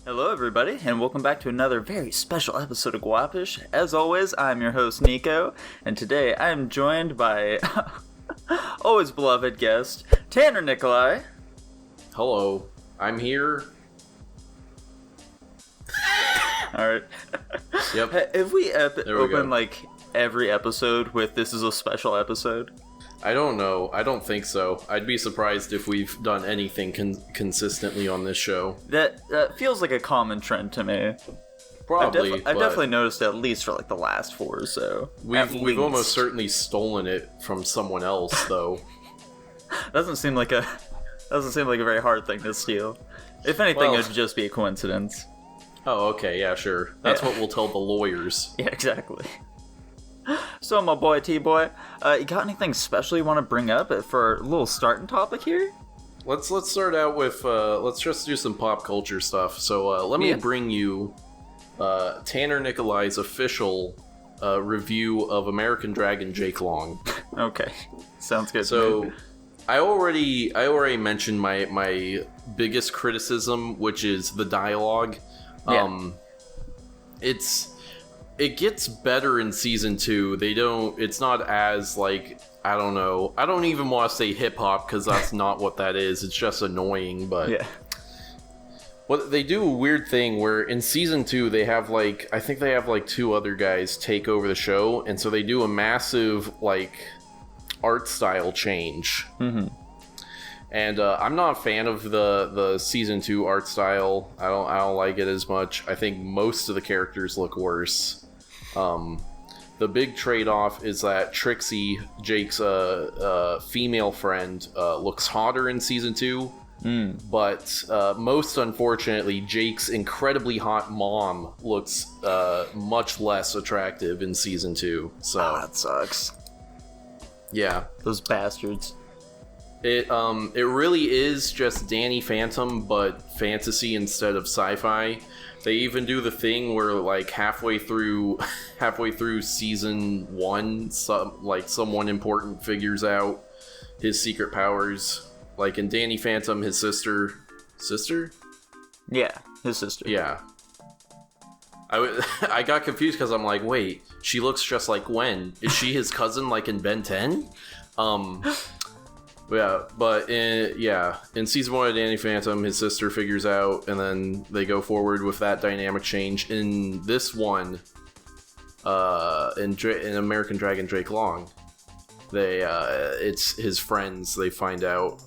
Hello everybody, and welcome back to another very special episode of Guapish. As always, I'm your host Nico, and today I am joined by always beloved guest, Tanner Nikolai. Hello, I'm here. Alright. Yep. Have we opened go. like every episode with "this is a special episode"? I don't know. I don't think so. I'd be surprised if we've done anything consistently on this show. That feels like a common trend to me. Probably. I've definitely noticed it at least for like the last four or so. We've almost certainly stolen it from someone else, though. Doesn't seem like a very hard thing to steal. If anything, Well, it would just be a coincidence. Oh, okay, yeah, sure. That's what we'll tell the lawyers. Yeah, exactly. So, my boy T-Boy, you got anything special you want to bring up for a little starting topic here? Let's start out with let's just do some pop culture stuff. So let me bring you Tanner Nikolai's official review of American Dragon Jake Long. Okay, sounds good. So I already mentioned my biggest criticism, which is the dialogue. Yeah. It gets better in season 2. It's not as like, I don't know. I don't even want to say hip hop because that's not what that is. It's just annoying, but yeah. Well, they do a weird thing where in season 2 they have like, I think they have like 2 other guys take over the show, and so they do a massive like art style change. Mm-hmm. And I'm not a fan of the season 2 art style. I don't like it as much. I think most of the characters look worse. The big trade-off is that Trixie, Jake's female friend, looks hotter in season 2. But most unfortunately, Jake's incredibly hot mom looks much less attractive in season 2. So that sucks. Yeah, Those bastards. It really is just Danny Phantom, but fantasy instead of sci-fi. They even do the thing where like halfway through season 1, someone important figures out his secret powers. Like in Danny Phantom, his sister? Yeah, his sister. Yeah. I got confused because I'm like, wait, she looks just like Gwen. Is she his cousin like in Ben 10? Yeah, but in season 1 of Danny Phantom, his sister figures out, and then they go forward with that dynamic change. In this one, in American Dragon Jake Long, it's his friends. They find out,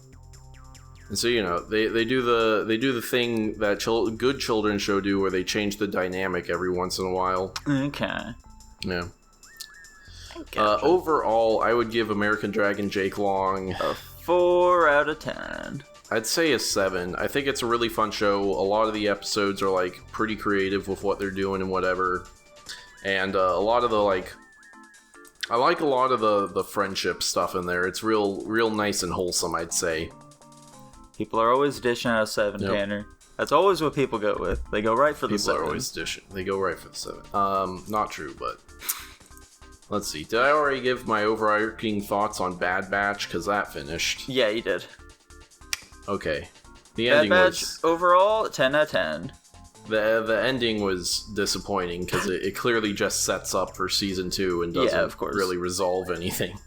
and so they do the thing that good children's show do, where they change the dynamic every once in a while. Okay. Yeah. Gotcha. Overall, I would give American Dragon Jake Long A 4 out of 10. I'd say a 7. I think it's a really fun show. A lot of the episodes are like pretty creative with what they're doing and whatever. And a lot of the I like a lot of the friendship stuff in there. It's real nice and wholesome, I'd say. People are always dishing out a 7, Yep. Tanner. That's always what people go with. They go right for the 7. People are always dishing. They go right for the 7. Not true, but let's see. Did I already give my overarching thoughts on Bad Batch? Because that finished. Yeah, you did. Okay. The Bad ending Batch, was... overall, 10 out of 10. The ending was disappointing because it clearly just sets up for season 2 and doesn't of course. really resolve anything.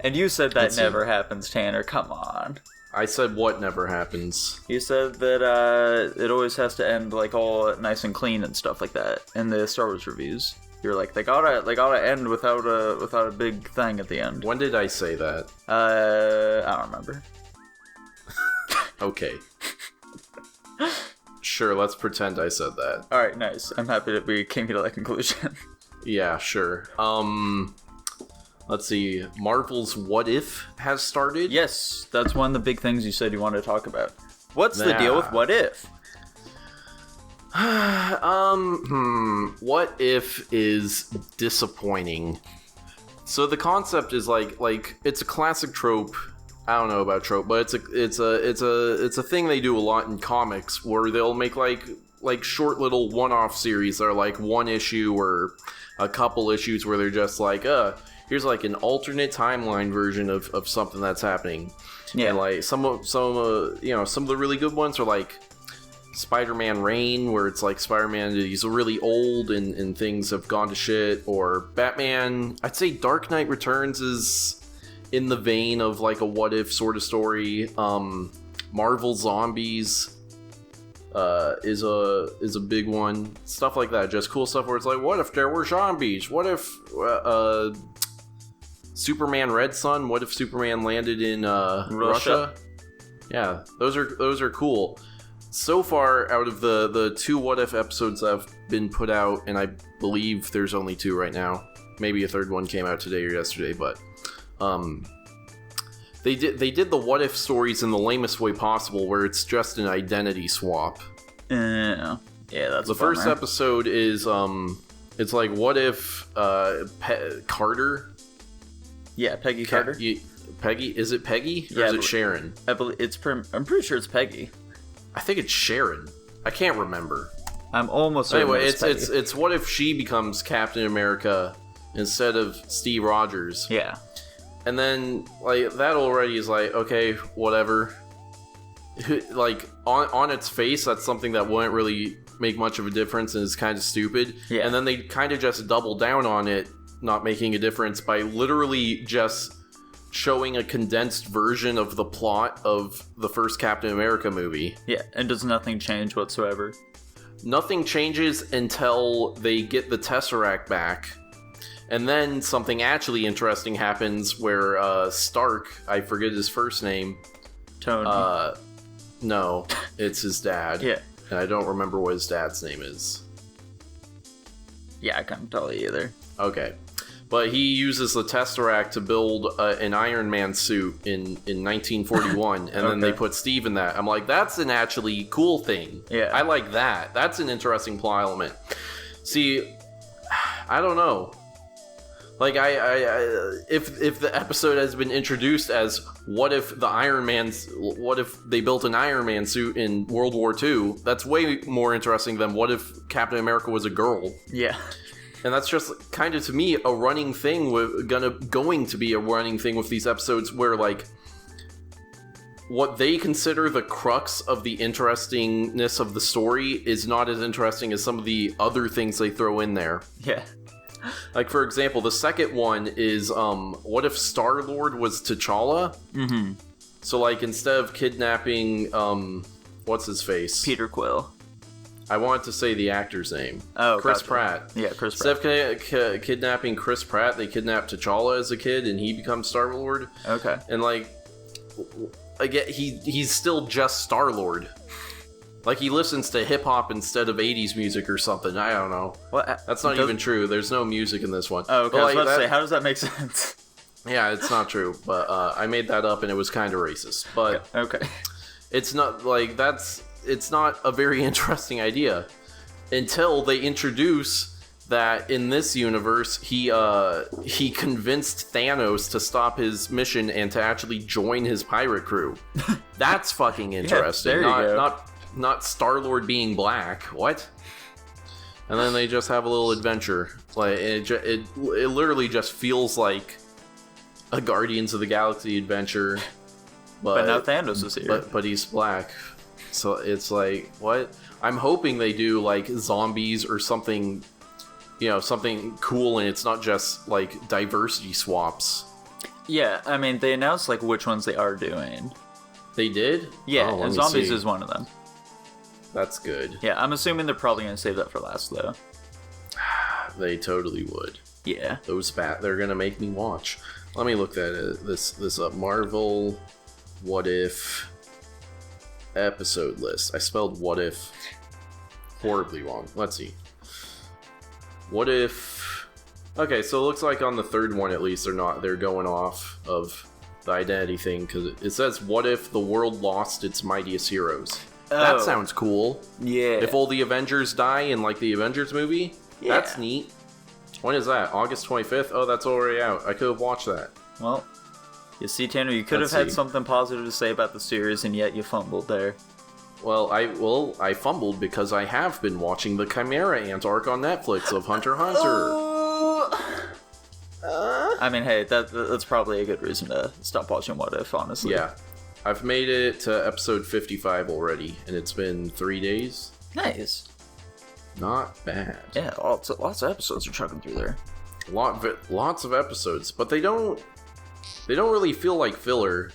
And you said that never happens, Tanner. Come on. I said what never happens. You said that it always has to end like all nice and clean and stuff like that in the Star Wars reviews. You're like, they gotta end without a big thing at the end. When did I say that? I don't remember. Okay. Sure, let's pretend I said that. All right, nice. I'm happy that we came to that conclusion. Yeah, sure. Let's see. Marvel's What If has started. Yes, that's one of the big things you said you wanted to talk about. What's the deal with What If? What If is disappointing. So the concept is like it's a classic trope. I don't know about trope, but it's a thing they do a lot in comics where they'll make like like short little one-off series that are like one issue or a couple issues where they're just like, here's like an alternate timeline version of something that's happening. Yeah. And like some of the really good ones are like Spider-Man Reign, where it's like Spider-Man, he's really old and things have gone to shit. Or Batman, I'd say Dark Knight Returns is in the vein of like a what if sort of story. Marvel Zombies is a big one. Stuff like that, just cool stuff where it's like, what if there were zombies? What if Superman Red Sun? What if Superman landed in Russia? Yeah, those are cool. So far, out of the 2 what if episodes that have been put out, and I believe there's only 2 right now. Maybe a third one came out today or yesterday, but they did the what if stories in the lamest way possible, where it's just an identity swap. Yeah, that's the first episode is it's like, what if Carter? Yeah, Peggy Carter. Peggy, is it Peggy or is it Sharon? I believe I'm pretty sure it's Peggy. I think it's Sharon. I can't remember. I'm almost certain. Anyway, it's what if she becomes Captain America instead of Steve Rogers? Yeah. And then, like, that already is like, okay, whatever. Like, on its face, that's something that wouldn't really make much of a difference and is kind of stupid. Yeah. And then they kind of just double down on it not making a difference by literally just showing a condensed version of the plot of the first Captain America movie. Yeah, and does nothing change whatsoever? Nothing changes until they get the Tesseract back. And then something actually interesting happens where Stark, I forget his first name. Tony. No, it's his dad. Yeah. And I don't remember what his dad's name is. Yeah, I couldn't tell you either. Okay. But he uses the Tesseract to build an Iron Man suit in 1941, and then they put Steve in that. I'm like, that's an actually cool thing. Yeah. I like that. That's an interesting plot element. See, I don't know. Like, if the episode has been introduced as what if they built an Iron Man suit in World War II, that's way more interesting than what if Captain America was a girl. Yeah. And that's just kind of, to me, a running thing going to be a running thing with these episodes where, like, what they consider the crux of the interestingness of the story is not as interesting as some of the other things they throw in there. Yeah. Like, for example, the second one is, what if Star-Lord was T'Challa? Mm-hmm. So, like, instead of kidnapping, what's his face? Peter Quill. I wanted to say the actor's name. Oh, Chris gotcha. Pratt. Yeah, Chris Pratt. Instead of kidnapping Chris Pratt, they kidnap T'Challa as a kid, and he becomes Star-Lord. Okay. And, like, again, he's still just Star-Lord. Like, he listens to hip-hop instead of 80s music or something. I don't know. What? That's not even true. There's no music in this one. Oh, okay. But, I was about to say, how does that make sense? Yeah, it's not true. But I made that up, and it was kind of racist. But okay. It's not, like, it's not a very interesting idea. Until they introduce that in this universe, he convinced Thanos to stop his mission and to actually join his pirate crew. That's fucking interesting. Yeah, there you go. Not Star-Lord being black. What? And then they just have a little adventure. Like it literally just feels like a Guardians of the Galaxy adventure. But now Thanos is here. But he's black. So it's like, what? I'm hoping they do like zombies or something, something cool, and it's not just like diversity swaps. Yeah, I mean, they announced like which ones they are doing. They did? Yeah, and zombies is one of them. That's good. Yeah, I'm assuming they're probably going to save that for last, though. They totally would. Yeah. They're going to make me watch. Let me look at this up. Marvel What If episode list. I spelled what if horribly wrong. Let's see. What if... Okay, so it looks like on the third one at least they're going off of the identity thing, because it says, what if the world lost its mightiest heroes? That sounds cool. Yeah. If all the Avengers die in, like, the Avengers movie? Yeah. That's neat. When is that? August 25th? Oh, that's already out. I could have watched that. Well, you see, Tanner, you could have had something positive to say about the series, and yet you fumbled there. I fumbled because I have been watching the Chimera Ant arc on Netflix of Hunter x Hunter. I mean, hey, that's probably a good reason to stop watching What If, honestly. Yeah. I've made it to episode 55 already, and it's been 3 days. Nice. Not bad. Yeah, lots of episodes are chugging through there. Lots of episodes, but they don't really feel like filler.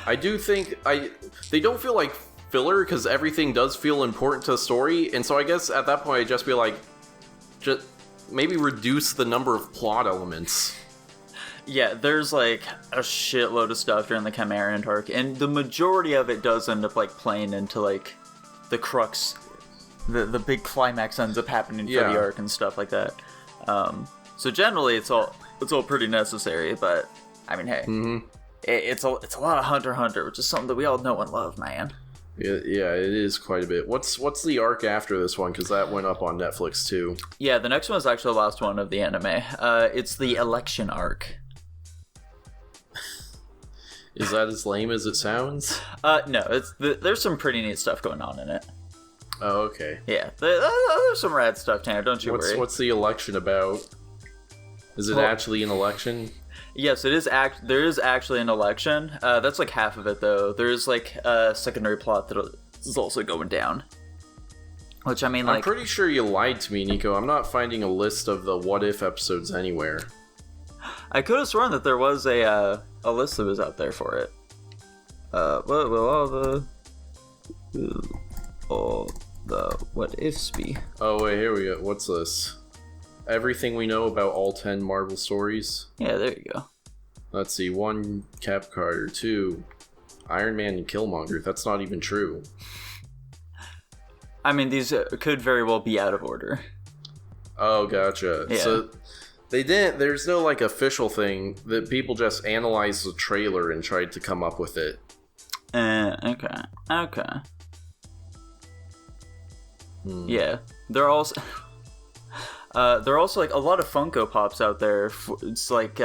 I do think they don't feel like filler because everything does feel important to the story, and so I guess at that point I'd just be like, just maybe reduce the number of plot elements. Yeah, there's like a shitload of stuff during the Chimera Ant arc, and the majority of it does end up like playing into like the crux, the big climax ends up happening for the arc and stuff like that. So generally it's all pretty necessary, but I mean, hey, it's a lot of Hunter x Hunter, which is something that we all know and love, man. Yeah, it is quite a bit. What's the arc after this one? Because that went up on Netflix too. Yeah, the next one is actually the last one of the anime. It's the election arc. Is that as lame as it sounds? No, there's some pretty neat stuff going on in it. Oh, okay. Yeah, there's some rad stuff, Tanner, don't you worry. What's the election about? Is it actually an election? Yes, it is. There is actually an election. That's like half of it, though. There is like a secondary plot that is also going down. Which, I mean, like... I'm pretty sure you lied to me, Nico. I'm not finding a list of the What If episodes anywhere. I could have sworn that there was a list that was out there for it. What will all the what ifs be? Oh wait, here we go. What's this? Everything we know about all 10 Marvel stories. Yeah, there you go. Let's see. 1, Cap Carter. 2, Iron Man and Killmonger. That's not even true. I mean, these could very well be out of order. Oh, gotcha. Yeah. So they didn't. There's no like official thing that people just analyzed the trailer and tried to come up with it. Okay. Yeah, there are also like a lot of Funko Pops out there. It's like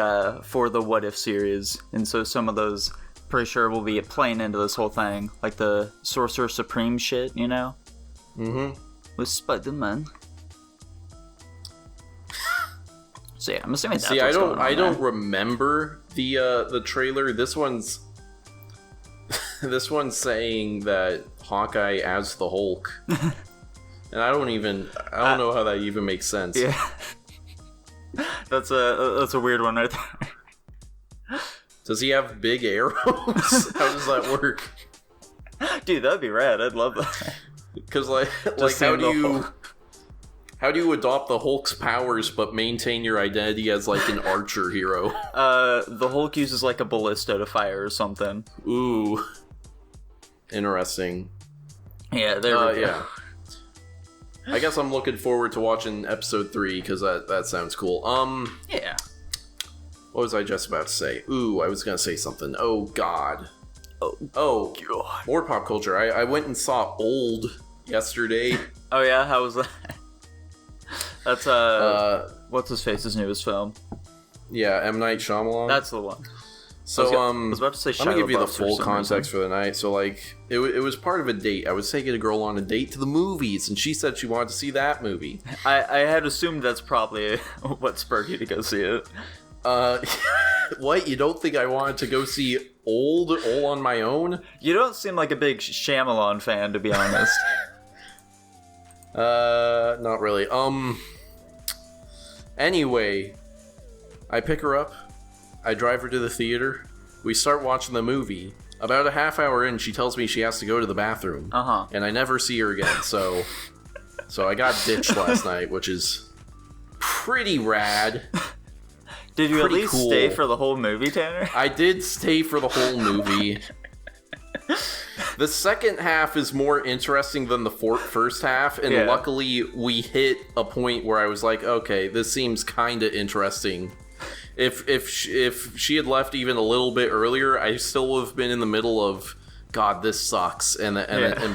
for the What If series, and so some of those pretty sure will be playing into this whole thing, like the Sorcerer Supreme shit, you know? Mm-hmm. With Spider-Man. So yeah, I'm assuming that's what's going on. I don't remember the trailer. This one's saying that Hawkeye as the Hulk. And I don't know how that even makes sense. Yeah. That's a weird one right there. Does he have big arrows? How does that work? Dude, that'd be rad. I'd love that. Because like how do you adopt the Hulk's powers but maintain your identity as like an archer hero? The Hulk uses like a ballista to fire or something. Ooh. Interesting. Yeah, there we go. Yeah. I guess I'm looking forward to watching episode 3 because that sounds cool. Yeah. What was I just about to say? Ooh, I was gonna say something. Oh God. Oh God. More pop culture. I went and saw Old yesterday. Oh yeah, how was that? That's what's his face's newest film? Yeah, M. Night Shyamalan. That's the one. So I was about to say let me give you the full context for the night. So like it was part of a date. I was taking a girl on a date to the movies, and she said she wanted to see that movie. I had assumed that's probably what spurred you to go see it. What? You don't think I wanted to go see Old all on my own? You don't seem like a big Shyamalan fan, to be honest. Not really. Anyway, I pick her up. I drive her to the theater. We start watching the movie. About a half hour in, she tells me she has to go to the bathroom. Uh-huh. And I never see her again, so I got ditched last night, which is pretty rad. Did you at least stay for the whole movie, Tanner? I did stay for the whole movie. The second half is more interesting than the first half, and luckily we hit a point where I was like, okay, this seems kind of interesting. If she had left even a little bit earlier, I still would have been in the middle of, God, this sucks, and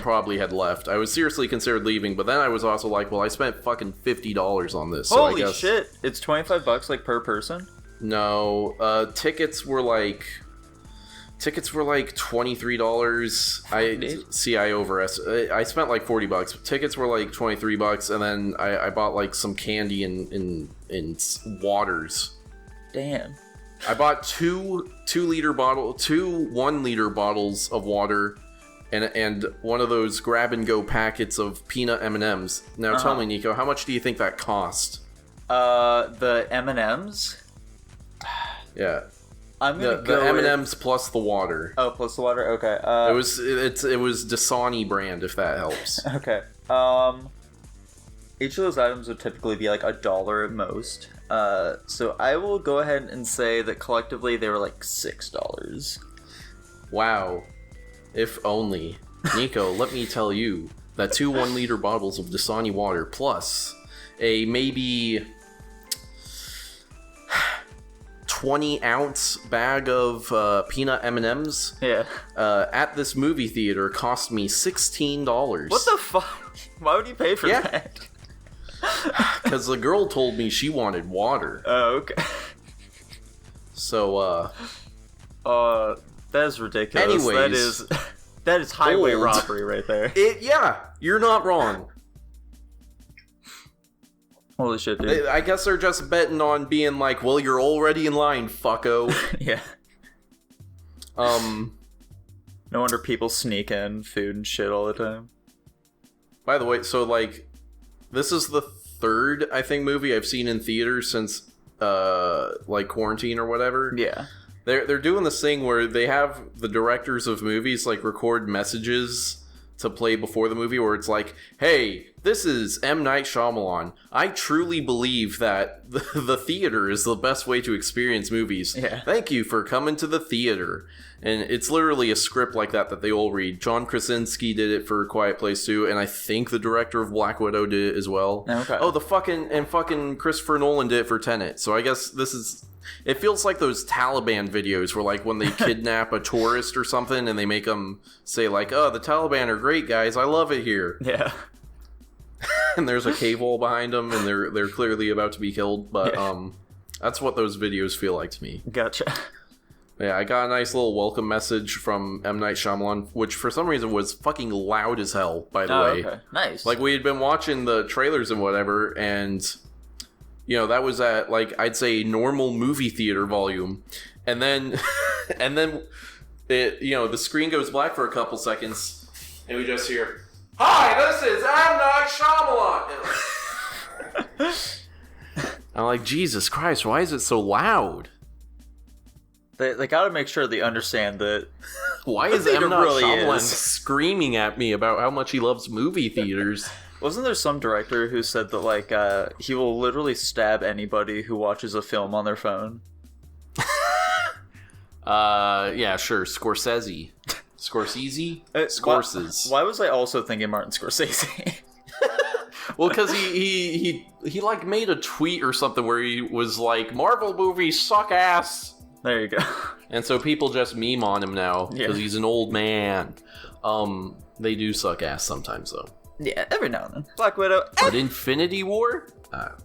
probably had left. I was seriously considered leaving, but then I was also like, well, I spent fucking $50 on this. Holy so I guess, shit! It's $25 like per person. No, tickets were like Tickets were like $23. I spent like $40. Tickets were like $23, and then I bought like some candy and waters. Damn. I bought two 1 liter bottles of water, and one of those grab and go packets of peanut M&Ms. Now tell me, Nico, how much do you think that cost? The M&Ms. Yeah. I'm gonna go the M&Ms plus the water. Oh, plus the water. Okay. It was Dasani brand, if that helps. Okay. Each of those items would typically be like $1 at most. So I will go ahead and say that collectively they were like $6. Wow. If only. Nico, let me tell you that 2 1 liter bottles of Dasani water plus a maybe 20-ounce bag of peanut M&Ms at this movie theater cost me $16. What the fuck? Why would you pay for that? Because the girl told me she wanted water. Oh, okay. So, that is ridiculous. Anyways, that is highway robbery right there. You're not wrong. Holy shit, dude. I guess they're just betting on being like, well, you're already in line, fucko. Yeah. No wonder people sneak in food and shit all the time. By the way, so, like, this is the third, I think, movie I've seen in theaters since, like, quarantine or whatever. Yeah. They're doing this thing where they have the directors of movies, like, record messages to play before the movie where it's like, hey, this is M. Night Shyamalan. I truly believe that the theater is the best way to experience movies. Yeah. Thank you for coming to the theater. And it's literally a script like that they all read. John Krasinski did it for Quiet Place 2, and I think the director of Black Widow did it as well. Okay. Oh, fucking Christopher Nolan did it for Tenet. So I guess this is... It feels like those Taliban videos where, like, when they kidnap a tourist or something and they make them say, like, oh, the Taliban are great, guys. I love it here. Yeah. And there's a cave wall behind them and they're clearly about to be killed. But, that's what those videos feel like to me. Gotcha. Yeah, I got a nice little welcome message from M. Night Shyamalan, which for some reason was fucking loud as hell, by the way. Okay. Nice. Like, we had been watching the trailers and whatever, and... You know, that was at, like, I'd say normal movie theater volume. And then, it, you know, the screen goes black for a couple seconds, and we just hear, hi, this is M. Night Shyamalan! I'm like, Jesus Christ, why is it so loud? They gotta make sure they understand that. Why is M. Night Shyamalan screaming at me about how much he loves movie theaters? Wasn't there some director who said that, like, he will literally stab anybody who watches a film on their phone? Yeah, sure. Scorsese. Scorsese? Why was I also thinking Martin Scorsese? Well, because he like made a tweet or something where he was like, Marvel movies suck ass. There you go. And so people just meme on him now because he's an old man. They do suck ass sometimes though. Yeah, every now and then. Black Widow. But Infinity War? Yeah,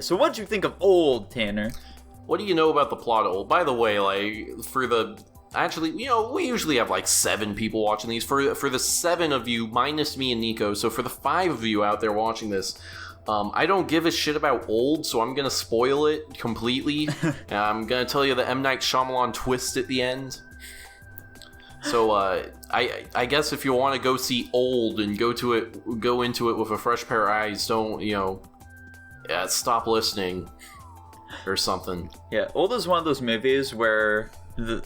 so what'd you think of Old, Tanner? What do you know about the plot of Old? By the way, like, for the... Actually, you know, we usually have like 7 people watching these. For the 7 of you, minus me and Nico, so for the 5 of you out there watching this, I don't give a shit about Old, so I'm gonna spoil it completely. I'm gonna tell you the M. Night Shyamalan twist at the end. So, I guess if you want to go see Old and go into it with a fresh pair of eyes, don't, you know, stop listening or something. Yeah, Old is one of those movies where the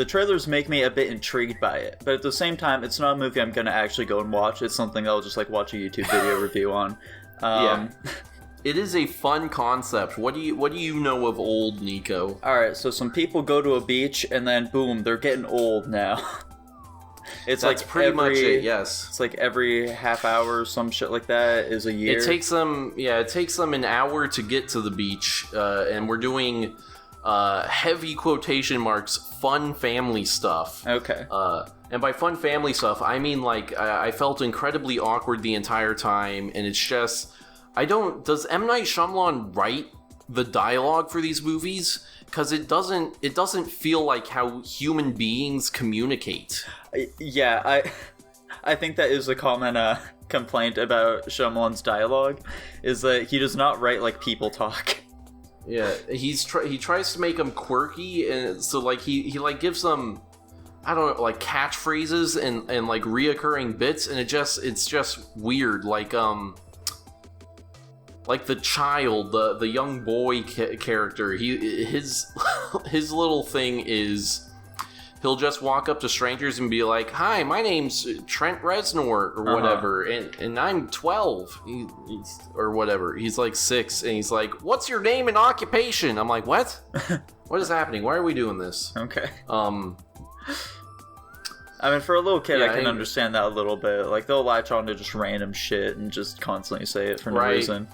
trailers make me a bit intrigued by it, but at the same time, it's not a movie I'm gonna actually go and watch. It's something I'll just, like, watch a YouTube video review on. Yeah. It is a fun concept. What do you know of Old, Nico? Alright, so some people go to a beach and then boom, they're getting old now. That's like pretty much it, yes. It's like every half hour or some shit like that is a year. It takes them an hour to get to the beach, and we're doing heavy quotation marks fun family stuff. Okay. And by fun family stuff, I mean, like, I felt incredibly awkward the entire time, and it's just... Does M. Night Shyamalan write the dialogue for these movies, because it doesn't feel like how human beings communicate. Yeah, I think that is a common complaint about Shyamalan's dialogue, is that he does not write like people talk. Yeah, he tries to make them quirky, and so like he like gives them, I don't know, like catchphrases and like reoccurring bits, and it's just weird. Like the child, the young boy character, his little thing is he'll just walk up to strangers and be like, "Hi, my name's Trent Reznor," or whatever, and I'm 12, or whatever. He's like 6, and he's like, "What's your name and occupation?" I'm like, "What? What is happening? Why are we doing this?" Okay. I mean, for a little kid, I can understand that a little bit. Like, they'll latch on to just random shit and just constantly say it for no reason.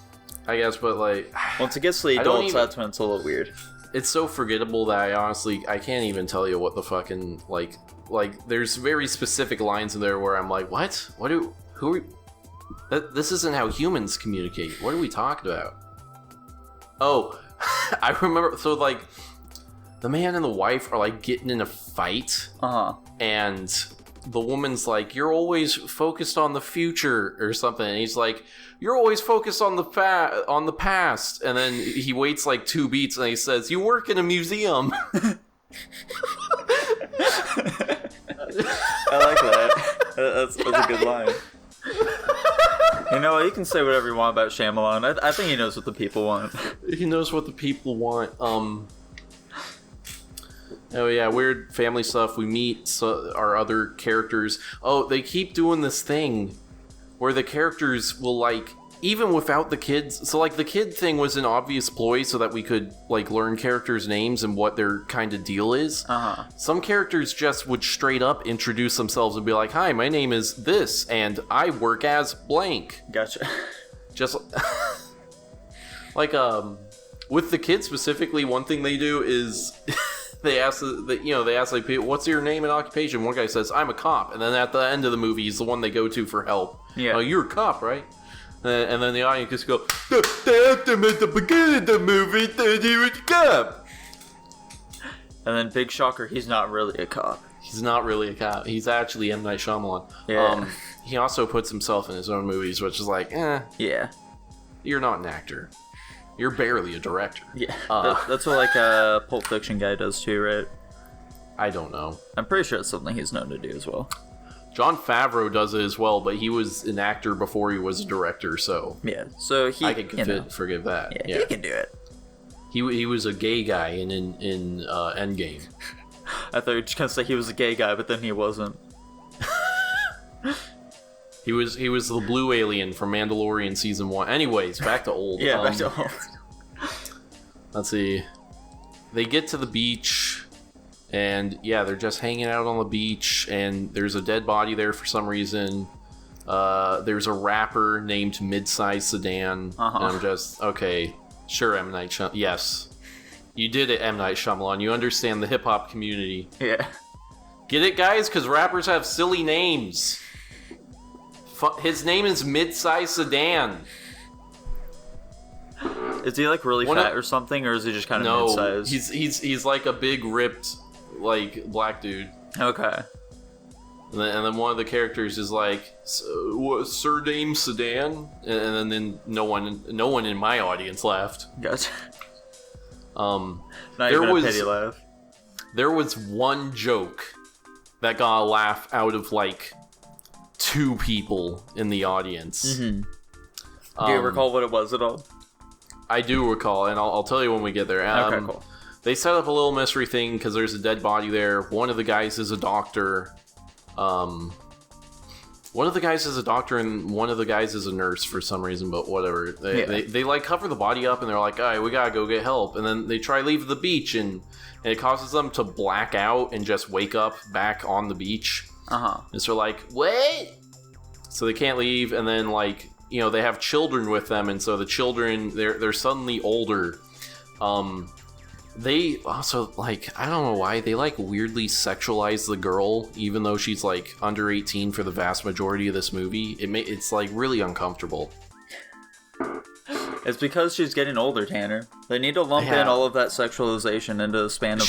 I guess, but like, once it gets to the adults, that's when it's a little weird. It's so forgettable that I can't even tell you what the fucking like. There's very specific lines in there where I'm like, what? This isn't how humans communicate. What are we talking about? Oh, I remember. So like, the man and the wife are like getting in a fight. And the woman's like, "You're always focused on the future," or something, and he's like, "You're always focused on the past." And then he waits like 2 beats and he says, "You work in a museum." I like that. That's a good line. You know, you can say whatever you want about Shyamalan. I think he knows what the people want. He knows what the people want. Oh yeah, weird family stuff. We meet our other characters. Oh, they keep doing this thing where the characters will, like, even without the kids. So like the kid thing was an obvious ploy so that we could like learn characters' names and what their kind of deal is. Some characters just would straight up introduce themselves and be like, "Hi, my name is this, and I work as blank." Gotcha. Just like with the kids specifically, one thing they do is they ask like, "What's your name and occupation?" One guy says, "I'm a cop," and then at the end of the movie, he's the one they go to for help. Yeah. "Oh, you're a cop, right?" And then the audience just go, "They asked him at the beginning of the movie that he was a cop." And then, big shocker, he's not really a cop. He's not really a cop. He's actually M. Night Shyamalan. Yeah. He also puts himself in his own movies, which is like, yeah, you're not an actor. You're barely a director. Yeah, that's what like a Pulp Fiction guy does too, right? I don't know. I'm pretty sure it's something he's known to do as well. Jon Favreau does it as well, but he was an actor before he was a director, so yeah. So I can forgive that. Yeah, he can do it. He was a gay guy in Endgame. I thought you were just gonna say he was a gay guy, but then he wasn't. He was the blue alien from Mandalorian season 1. Anyways, back to old. Yeah, back to old. Let's see. They get to the beach, and yeah, they're just hanging out on the beach, and there's a dead body there for some reason. There's a rapper named Midsize Sedan, and I'm just, okay, sure, M. Night Shyamalan. Yes. You did it, M. Night Shyamalan. You understand the hip-hop community. Yeah. Get it, guys? Because rappers have silly names. His name is Midsize Sedan. Is he like really fat or something, or is he just kind of mid-sized? He's like a big ripped like black dude. Okay. And then one of the characters is like, "Sir Dame Sedan," and then no one in my audience laughed. Gotcha. Not even a pity laugh. There was one joke that got a laugh out of like 2 people in the audience. Mm-hmm. Do you recall what it was at all? I do recall, and I'll tell you when we get there. Okay, cool. They set up a little mystery thing because there's a dead body there. One of the guys is a doctor. One of the guys is a doctor, and one of the guys is a nurse for some reason, but whatever. They like cover the body up, and they're like, "All right, we gotta go get help." And then they try to leave the beach, and it causes them to black out and just wake up back on the beach. And so like, what? So they can't leave, and then like, you know, they have children with them, and so the children, they're suddenly older. They also, like, I don't know why, they like weirdly sexualize the girl, even though she's like under 18 for the vast majority of this movie. It's like really uncomfortable. It's because she's getting older, Tanner. They need to lump in all of that sexualization into the span of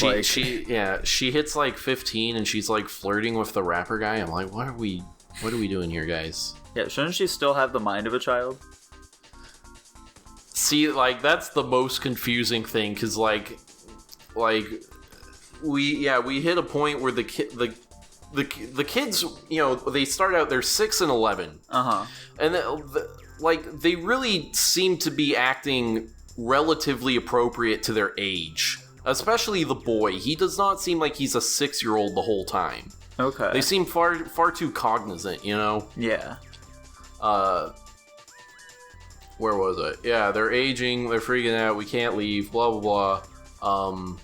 she hits like 15 and she's like flirting with the rapper guy. I'm like, what are we doing here, guys? Yeah, shouldn't she still have the mind of a child? See, like, that's the most confusing thing, because like we hit a point where the kids, you know, they start out, they're 6 and 11. And like, they really seem to be acting relatively appropriate to their age. Especially the boy. He does not seem like he's a 6-year-old the whole time. Okay. They seem far too cognizant, you know? Yeah. Where was it? Yeah, they're aging, they're freaking out, we can't leave, blah blah blah.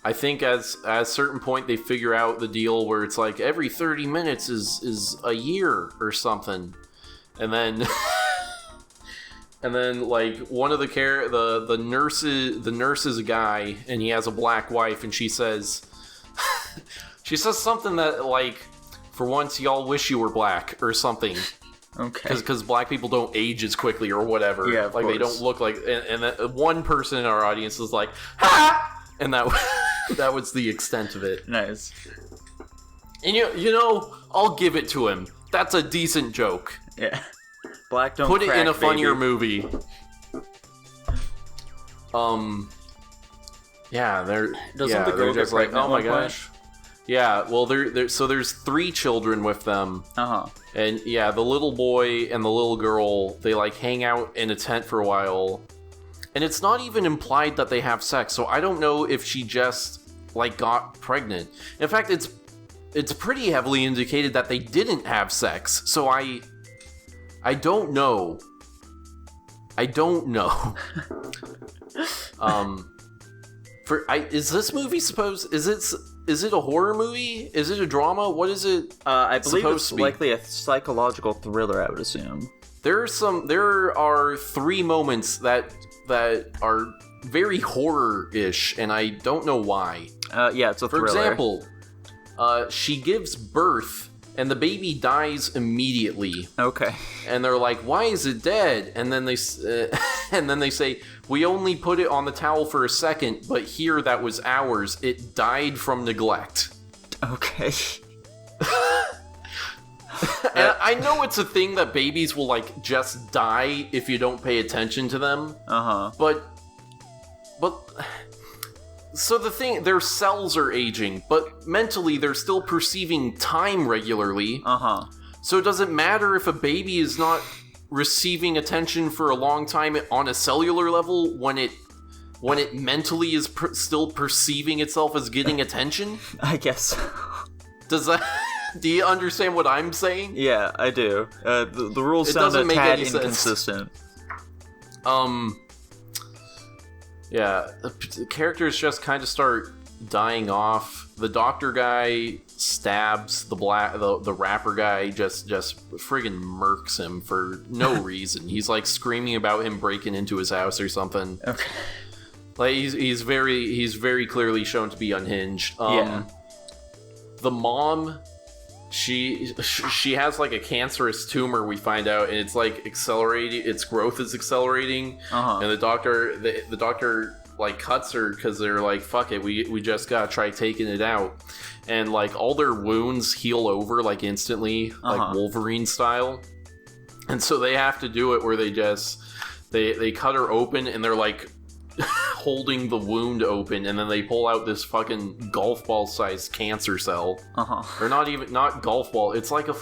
I think at a certain point they figure out the deal where it's like every 30 minutes is a year or something. And then and then like one of the nurse is a guy and he has a black wife, and she says something that like, for once y'all wish you were black or something. Okay. Because black people don't age as quickly or whatever. Yeah, of like course. They don't look like. And that one person in our audience was like, ha! And that that was the extent of it. Nice. And you know, I'll give it to him. That's a decent joke. Yeah. Black don't put crack, it in a funnier baby. movie. Yeah, Doesn't the girl they're just get like, pregnant oh my at one point? gosh. Yeah, well, so there's 3 children with them. And yeah, the little boy and the little girl, they like hang out in a tent for a while. And it's not even implied that they have sex, so I don't know if she just like got pregnant. In fact, it's pretty heavily indicated that they didn't have sex. So I don't know. I don't know. Is this movie is it a horror movie? Is it a drama? What is it? I believe supposed it's to be? likely a psychological thriller, I would assume. There are 3 moments that are very horror-ish, and I don't know why. Yeah, it's a thriller. For example, she gives birth, and the baby dies immediately. Okay. And they're like, "Why is it dead?" And then they say, "We only put it on the towel for a second, but here that was hours. It died from neglect." Okay. And I know it's a thing that babies will like just die if you don't pay attention to them. But so the thing, their cells are aging, but mentally they're still perceiving time regularly. So it doesn't matter if a baby is not receiving attention for a long time on a cellular level when it mentally is still perceiving itself as getting attention. I guess. Does that? Do you understand what I'm saying? Yeah, I do. The rules It sound doesn't a make tad any sense. inconsistent. Yeah, the characters just kind of start dying off. The doctor guy stabs the rapper guy, just friggin' murks him for no reason. He's like screaming about him breaking into his house or something. Okay. Like he's very clearly shown to be unhinged. Yeah. The mom, she has like a cancerous tumor, we find out, and it's like accelerating. Its growth is accelerating, and the doctor like cuts her because they're like, fuck it, we just gotta try taking it out. And like all their wounds heal over like instantly, like Wolverine style. And so they have to do it where they cut her open, and they're like holding the wound open, and then they pull out this fucking golf ball sized cancer cell. Or not golf ball. It's like a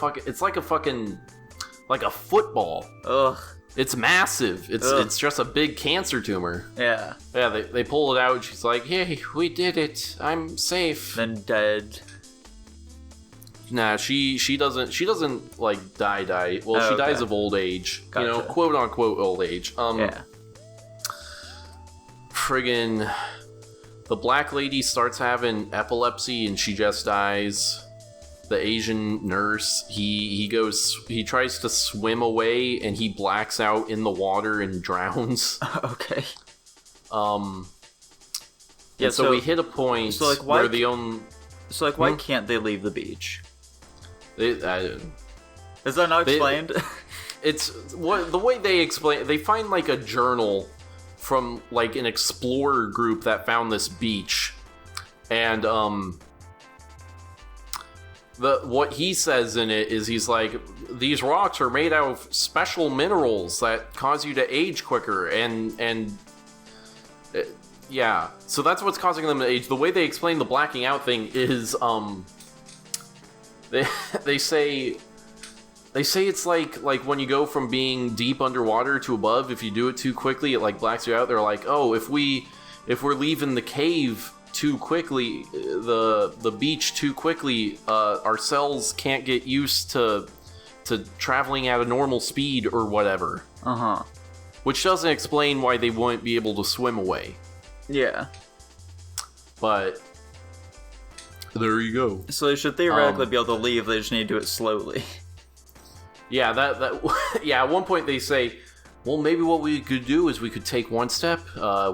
football. Ugh. It's massive. It's just a big cancer tumor. Yeah. Yeah, they pull it out, and she's like, "Hey, we did it. I'm safe." Then dead. Nah, she doesn't like die. Well, she dies of old age. Gotcha. You know, quote unquote old age. Yeah. Friggin' the black lady starts having epilepsy and she just dies. The Asian nurse, he tries to swim away and he blacks out in the water and drowns. Okay. Yeah, so we hit a point where the only... So, like, why can't they leave the beach? Is that not explained? it's what the way they explain. They find like a journal from like an explorer group that found this beach, and what he says in it is he's like, these rocks are made out of special minerals that cause you to age quicker, and yeah, so that's what's causing them to age. The way they explain the blacking out thing is they say it's like when you go from being deep underwater to above, if you do it too quickly, it like blacks you out. They're like, oh, if we're leaving the cave too quickly, the beach too quickly, our cells can't get used to traveling at a normal speed or whatever. Which doesn't explain why they wouldn't be able to swim away. Yeah. But there you go. So they should theoretically be able to leave, they just need to do it slowly. Yeah, yeah, at one point they say, well, maybe what we could do is we could take one step,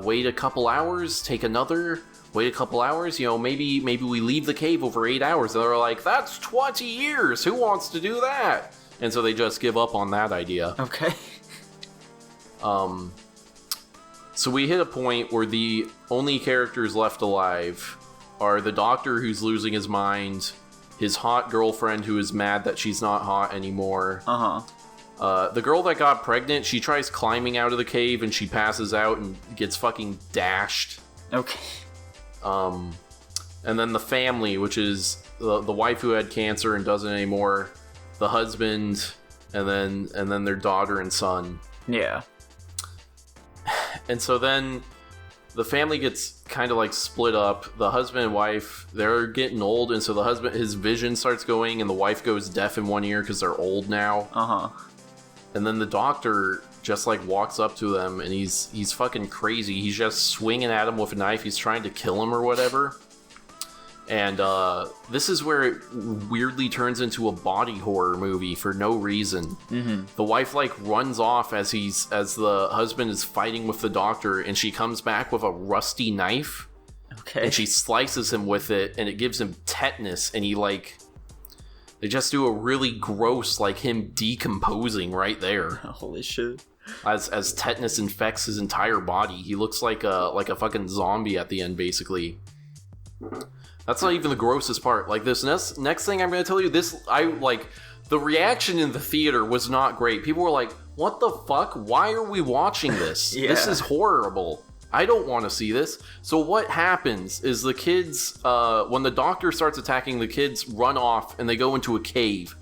wait a couple hours, take another, wait a couple hours, maybe we leave the cave over 8 hours. And they're like, that's 20 years, who wants to do that? And so they just give up on that idea. Okay. So we hit a point where the only characters left alive are the doctor who's losing his mind, his hot girlfriend who is mad that she's not hot anymore. The girl that got pregnant, she tries climbing out of the cave and she passes out and gets fucking dashed. Okay. And then the family, which is the wife who had cancer and doesn't anymore, the husband, and then their daughter and son. Yeah. And so then the family gets kind of like split up. The husband and wife, they're getting old, and so the husband, his vision starts going, and the wife goes deaf in one ear because they're old now. And then the doctor just like walks up to them, and he's fucking crazy. He's just swinging at him with a knife. He's trying to kill him or whatever. And this is where it weirdly turns into a body horror movie for no reason. The wife like runs off as the husband is fighting with the doctor, and she comes back with a rusty knife. Okay. And she slices him with it, and it gives him tetanus, and they just do a really gross, like him decomposing right there. Holy shit. As tetanus infects his entire body. He looks like a fucking zombie at the end, basically. That's not even the grossest part. Like, this next thing I'm going to tell you, the reaction in the theater was not great. People were like, what the fuck? Why are we watching this? Yeah. This is horrible. I don't want to see this. So what happens is the kids, when the doctor starts attacking, the kids run off and they go into a cave.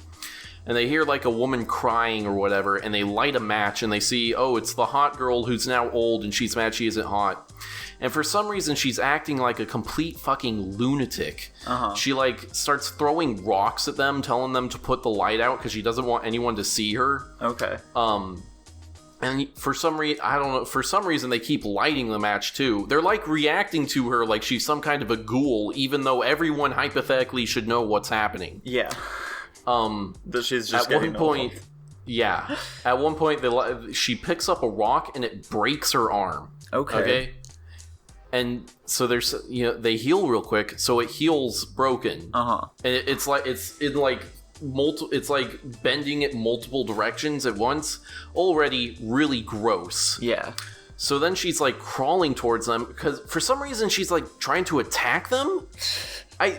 And they hear like a woman crying or whatever, and they light a match and they see, oh, it's the hot girl who's now old and she's mad she isn't hot. And for some reason, she's acting like a complete fucking lunatic. She like starts throwing rocks at them, telling them to put the light out because she doesn't want anyone to see her. Okay. And for some reason, I don't know, for some reason they keep lighting the match too. They're like reacting to her like she's some kind of a ghoul, even though everyone hypothetically should know what's happening. Yeah. That she's just at one point. Yeah. At one point, she picks up a rock and it breaks her arm. Okay. And so there's, they heal real quick, so it heals broken. And it's like it's like bending it multiple directions at once. Already really gross. Yeah. So then she's like crawling towards them because for some reason she's like trying to attack them,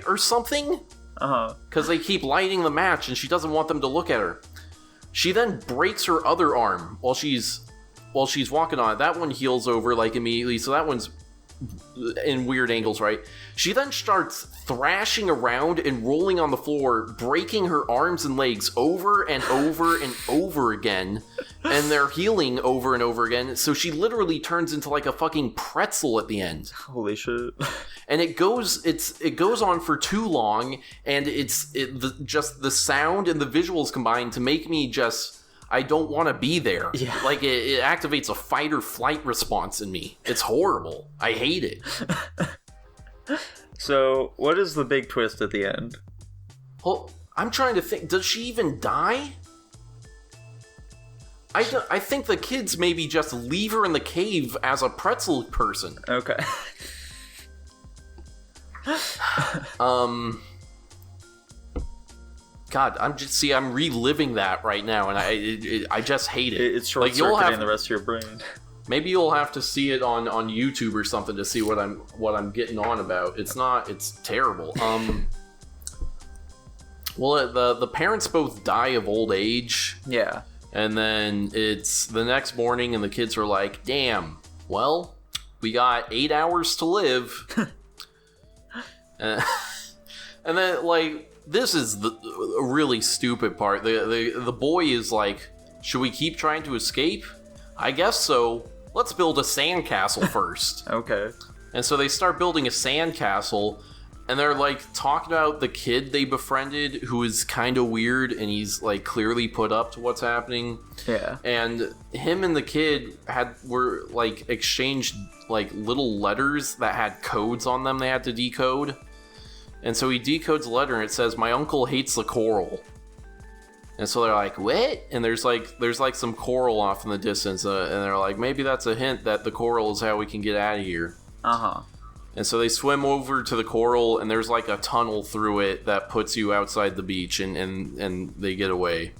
or something. Because they keep lighting the match and she doesn't want them to look at her. She then breaks her other arm while she's walking on it. That one heals over like immediately, so that one's in weird angles, right? She then starts thrashing around and rolling on the floor, breaking her arms and legs over and over and over again, and they're healing over and over again, so she literally turns into like a fucking pretzel at the end. Holy shit. And it goes on for too long, and just the sound and the visuals combined to make me just, I don't want to be there. Yeah. Like, it activates a fight or flight response in me. It's horrible. I hate it. So, what is the big twist at the end? Well, I'm trying to think, does she even die? I think the kids maybe just leave her in the cave as a pretzel person. Okay. God, I'm reliving that right now, and I just hate it. It's short-circuiting the rest of your brain. Maybe you'll have to see it on YouTube or something to see what I'm getting on about. It's terrible. Well, the parents both die of old age. Yeah. And then it's the next morning, and the kids are like, "Damn, well, we got 8 hours to live." And then, like, this is the really stupid part. The boy is like, "Should we keep trying to escape? I guess so. Let's build a sandcastle first." Okay. And so they start building a sandcastle, and they're like talking about the kid they befriended who is kind of weird, and he's like clearly put up to what's happening. Yeah. And him and the kid were like exchanged like little letters that had codes on them they had to decode. And so he decodes a letter, and it says, "My uncle hates the coral." And so they're like, "What?" And there's like some coral off in the distance, and they're like, maybe that's a hint that the coral is how we can get out of here. Uh-huh. And so they swim over to the coral, and there's like a tunnel through it that puts you outside the beach, and they get away.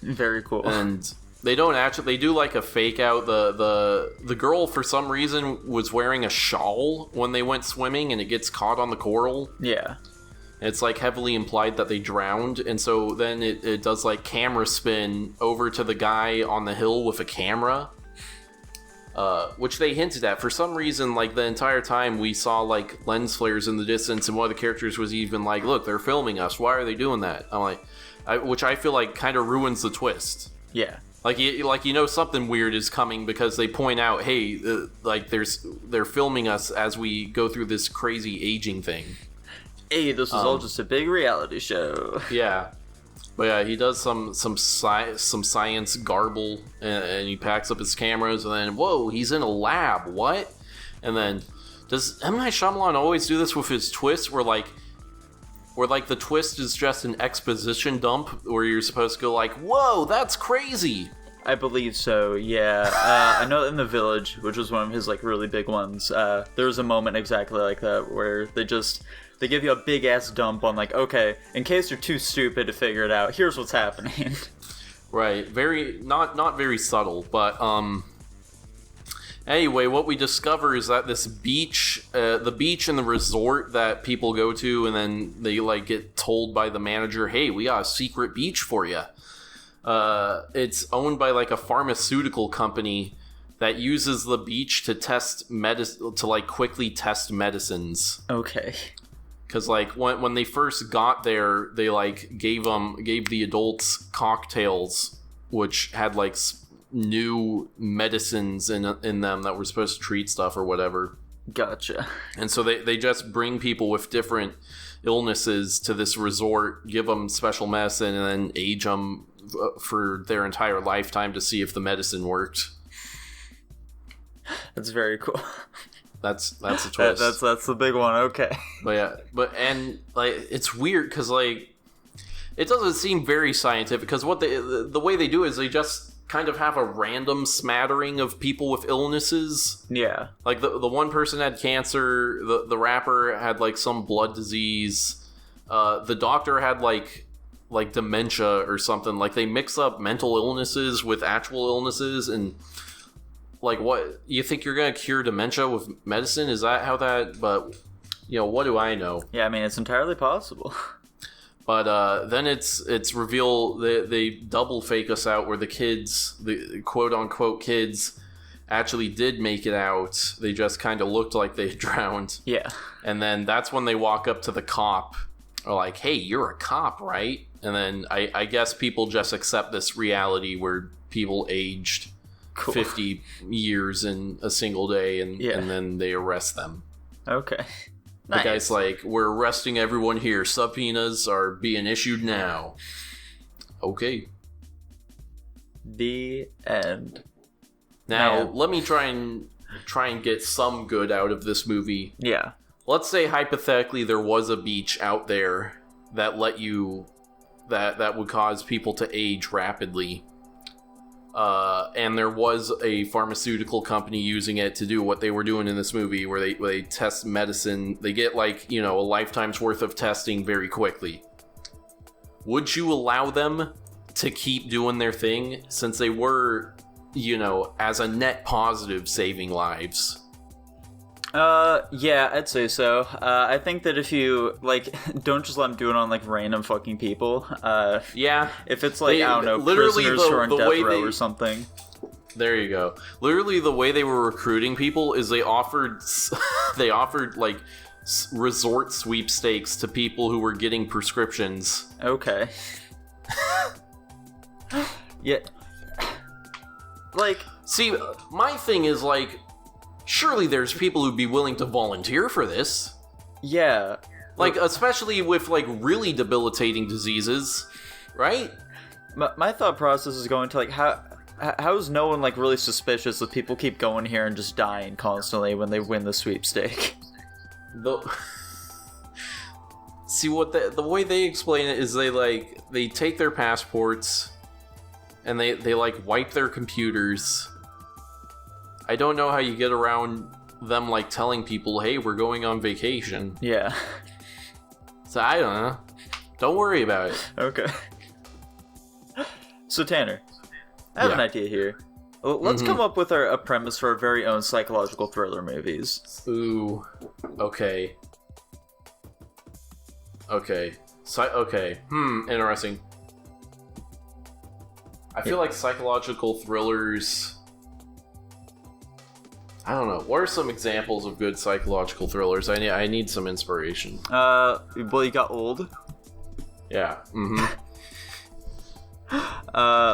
Very cool. And they do like a fake out. The girl, for some reason, was wearing a shawl when they went swimming, and it gets caught on the coral. Yeah. It's like heavily implied that they drowned, and so then it does like camera spin over to the guy on the hill with a camera, which they hinted at. For some reason, like the entire time we saw like lens flares in the distance, and one of the characters was even like, "Look, they're filming us. Why are they doing that?" I'm like, which I feel like kind of ruins the twist. Yeah. Like you know something weird is coming because they point out, hey, they're filming us as we go through this crazy aging thing. Hey, this is all just a big reality show. Yeah, but yeah, he does some science garble, and he packs up his cameras, and then whoa, he's in a lab. What? And then does M. Night Shyamalan always do this with his twists, where the twist is just an exposition dump, where you're supposed to go like, whoa, that's crazy. I believe so, yeah. I know in The Village, which was one of his like really big ones, there was a moment exactly like that where they give you a big ass dump on like, okay, in case you're too stupid to figure it out, here's what's happening. Right, very not very subtle, but anyway, what we discover is that this beach, the beach and the resort that people go to, and then they like get told by the manager, "Hey, we got a secret beach for you." It's owned by like a pharmaceutical company that uses the beach to quickly test medicines. Okay. Because like when they first got there, they like gave the adults cocktails which had like new medicines in them that were supposed to treat stuff or whatever. Gotcha. And so they just bring people with different illnesses to this resort, give them special medicine, and then age them for their entire lifetime to see if the medicine worked. That's very cool. That's a twist. That's the big one. Okay. But yeah, and like it's weird because like it doesn't seem very scientific, because what the way they do is they just kind of have a random smattering of people with illnesses. Yeah. Like the one person had cancer, the rapper had like some blood disease, the doctor had like dementia or something. Like they mix up mental illnesses with actual illnesses. And like, what, you think you're gonna cure dementia with medicine? Is that how that? But you know, what do I know? Yeah, I mean, it's entirely possible. But then it's revealed they double fake us out, where the kids, the quote unquote kids, actually did make it out. They just kind of looked like they drowned. Yeah. And then that's when they walk up to the cop, are like, "Hey, you're a cop, right?" And then I guess people just accept this reality where people aged 50 years in a single day, and then they arrest them. Okay. The guy's like, "We're arresting everyone here. Subpoenas are being issued now." Okay. The end. Now, let me try and get some good out of this movie. Yeah. Let's say hypothetically there was a beach out there that that would cause people to age rapidly. And there was a pharmaceutical company using it to do what they were doing in this movie, where they test medicine. They get like, a lifetime's worth of testing very quickly. would you allow them to keep doing their thing since they were, as a net positive saving lives? Yeah, I'd say so. I think that if you, don't just let them do it on, random fucking people. Yeah. If it's, I don't know, prisoners who are on death row or something. There you go. Literally, the way they were recruiting people is they offered, resort sweepstakes to people who were getting prescriptions. Okay. Yeah. See, my thing is, surely there's people who'd be willing to volunteer for this. Yeah. Especially with, really debilitating diseases, right? My thought process is going to, how is no one, really suspicious that people keep going here and just dying constantly when they win the sweepstake? See, what the way they explain it is they take their passports and they wipe their computers. I don't know how you get around them, telling people, hey, we're going on vacation. Yeah. So, I don't know. Don't worry about it. Okay. So, Tanner, I have an idea here. Let's come up with a premise for our very own psychological thriller movies. Ooh. Okay. Okay. Interesting. I feel like psychological thrillers... I don't know. What are some examples of good psychological thrillers? I need some inspiration. Well, you got Old. Yeah. Mm-hmm.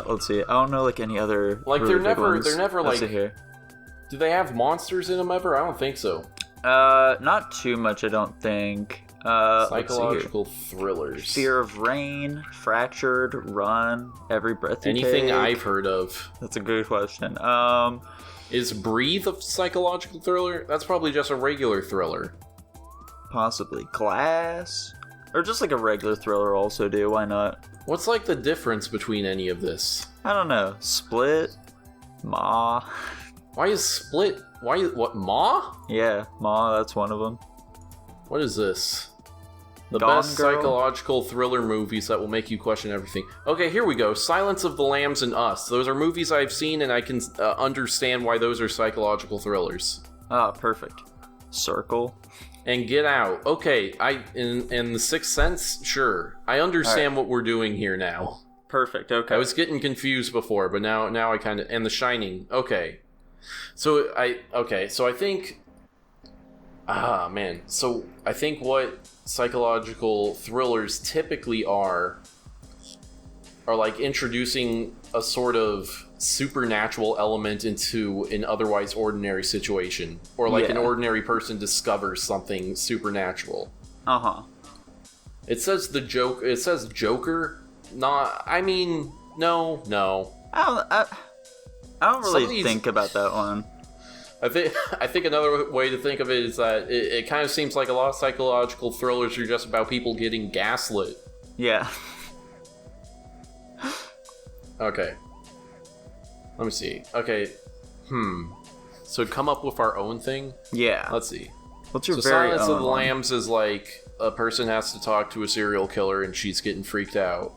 Let's see. I don't know any other. Really they're big never Let's see here. Do they have monsters in them ever? I don't think so. Not too much. I don't think. Psychological thrillers. Fear of Rain, Fractured, Run, Every Breath You Anything Take. I've heard of. That's a good question. Is Breathe a psychological thriller? That's probably just a regular thriller. Possibly. Glass? Or just a regular thriller also do, why not? What's the difference between any of this? I don't know. Split? Ma? Why is Split? What, Ma? Yeah, Ma, that's one of them. What is this? The Gone best Girl? psychological thriller movies that will make you question everything. Okay, here we go. Silence of the Lambs and Us. Those are movies I've seen, and I can understand why those are psychological thrillers. Ah, perfect. Circle? And Get Out. Okay, in The Sixth Sense, sure. I understand what we're doing here now. Perfect, okay. I was getting confused before, but now I kind of... And The Shining. Okay. So I think... Ah, man. So I think what psychological thrillers typically are introducing a sort of supernatural element into an otherwise ordinary situation, or an ordinary person discovers something supernatural. It says Joker. No. I don't really think about that one. I think another way to think of it is that it kind of seems like a lot of psychological thrillers are just about people getting gaslit. Yeah. Okay. Let me see. Okay. So come up with our own thing? Yeah. Let's see. What's your so very Silence own of the one? Lambs is a person has to talk to a serial killer and she's getting freaked out.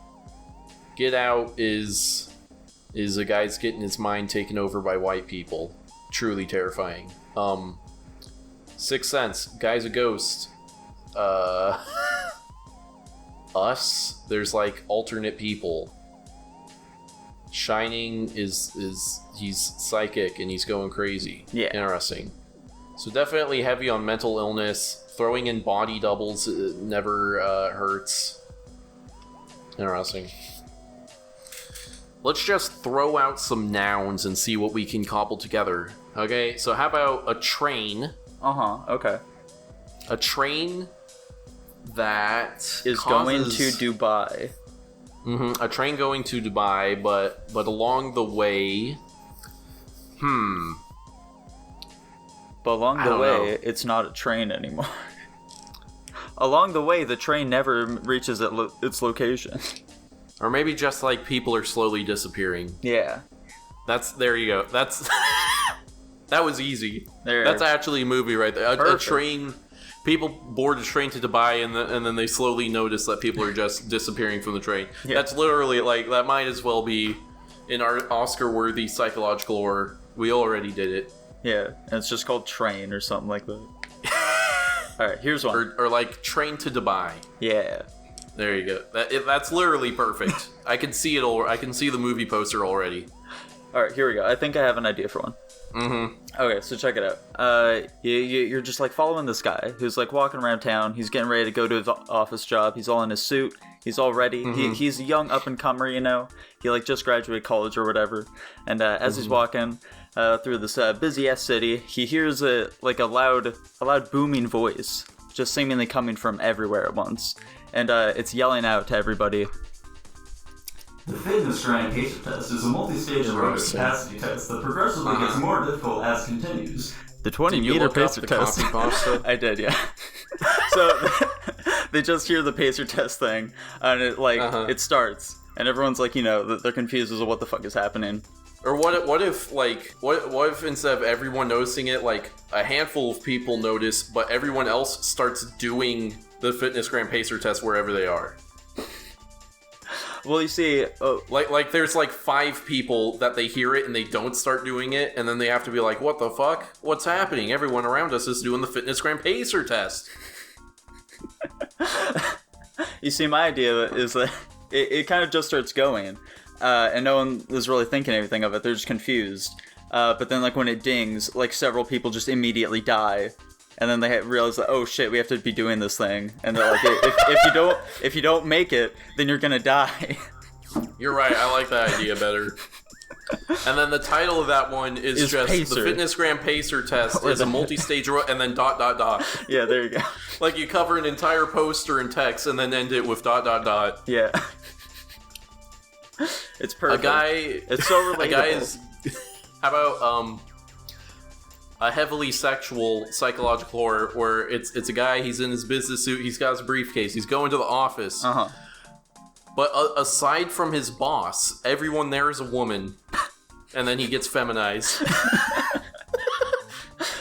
Get Out is a guy's getting his mind taken over by white people. Truly terrifying. Sixth Sense, guy's a ghost. Us, there's alternate people. Shining is he's psychic and he's going crazy. Yeah. Interesting. So definitely heavy on mental illness. Throwing in body doubles never hurts. Interesting. Let's just throw out some nouns and see what we can cobble together. Okay, so how about a train? Okay. A train that is going to Dubai. A train going to Dubai, but along the way... But along the way, it's not a train anymore. Along the way, the train never reaches its location. Or maybe just people are slowly disappearing. Yeah. There you go. That's that was easy. There. That's actually a movie right there. A train people board a train to Dubai, and then they slowly notice that people are just disappearing from the train. Yeah. That's literally, like, that might as well be in our Oscar-worthy psychological horror. We already did it. Yeah, and it's just called Train or something like that. Alright, here's one. Or like, Train to Dubai. Yeah. There you go. That's literally perfect. I can see it. I can see the movie poster already. Alright, here we go. I think I have an idea for one. Mm-hmm. Okay, so check it out. You're just, like, following this guy who's, like, walking around town. He's getting ready to go to his office job. He's all in his suit. He's all ready. Mm-hmm. He's a young up-and-comer, you know? He, like, just graduated college or whatever. And as he's walking through this busy-ass city, he hears a loud booming voice, just seemingly coming from everywhere at once. And it's yelling out to everybody. The fitness grind pacer test is a multi-stage aerobic capacity test that progressively gets more difficult as continues. The 20-meter pacer test. I did, yeah. So they just hear the pacer test thing, and it starts, and everyone's like, you know, they're confused as to what the fuck is happening. Or what if instead of everyone noticing it, like, a handful of people notice, but everyone else starts doing the fitness gram pacer test wherever they are? Well, you see, like there's like 5 people that they hear it and they don't start doing it, and then they have to be like, what the fuck? What's happening? Everyone around us is doing the fitness gram pacer test. You see, my idea is that it kind of just starts going, and no one is really thinking anything of it. They're just confused. But then, like, when it dings, like, several people just immediately die. And then they realize that, oh shit, we have to be doing this thing. And they're like, if you don't make it, then you're gonna die. You're right. I like that idea better. And then the title of that one is just Pacer. The Fitness Gram Pacer Test is a multi-stage and then ... Yeah, there you go. Like, you cover an entire poster in text and then end it with ... Yeah. It's perfect. It's so relatable. A guy is... How about a heavily sexual psychological horror where it's a guy, he's in his business suit, he's got his briefcase, he's going to the office. But aside from his boss, everyone there is a woman, and then he gets feminized.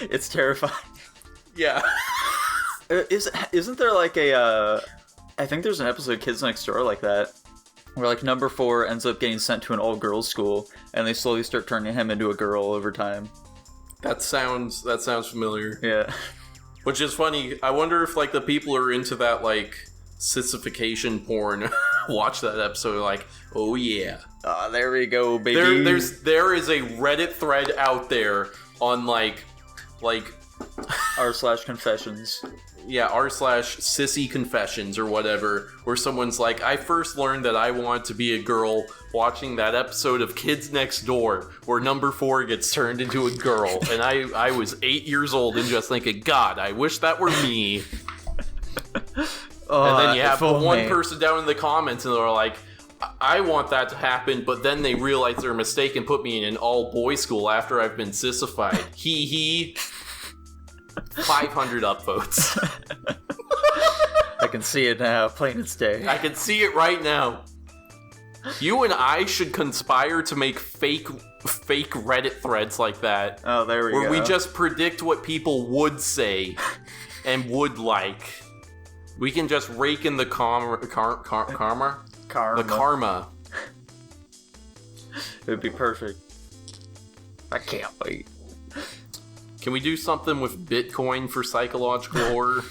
It's terrifying. Yeah. Isn't there like I think there's an episode of Kids Next Door like that, where like number 4 ends up getting sent to an all-girls school, and they slowly start turning him into a girl over time. That sounds familiar. Yeah. Which is funny. I wonder if, like, the people who are into that, like, sissification porn watch that episode like, oh yeah. There we go, baby. There is a Reddit thread out there on, like r/confessions. Yeah, r/sissy confessions or whatever, where someone's like, I first learned that I want to be a girl watching that episode of Kids Next Door where number 4 gets turned into a girl, and I was 8 years old and just thinking, God, I wish that were me. And then you have one person down in the comments and they're like, I want that to happen, but then they realize their mistake and put me in an all-boys school after I've been sissified. Hee. 500 upvotes. I can see it now, plain as day. I can see it right now. You and I should conspire to make fake Reddit threads like that. Oh, there we go. Where we just predict what people would say and would like. We can just rake in the karma. The karma. It would be perfect. I can't wait. Can we do something with Bitcoin for psychological horror?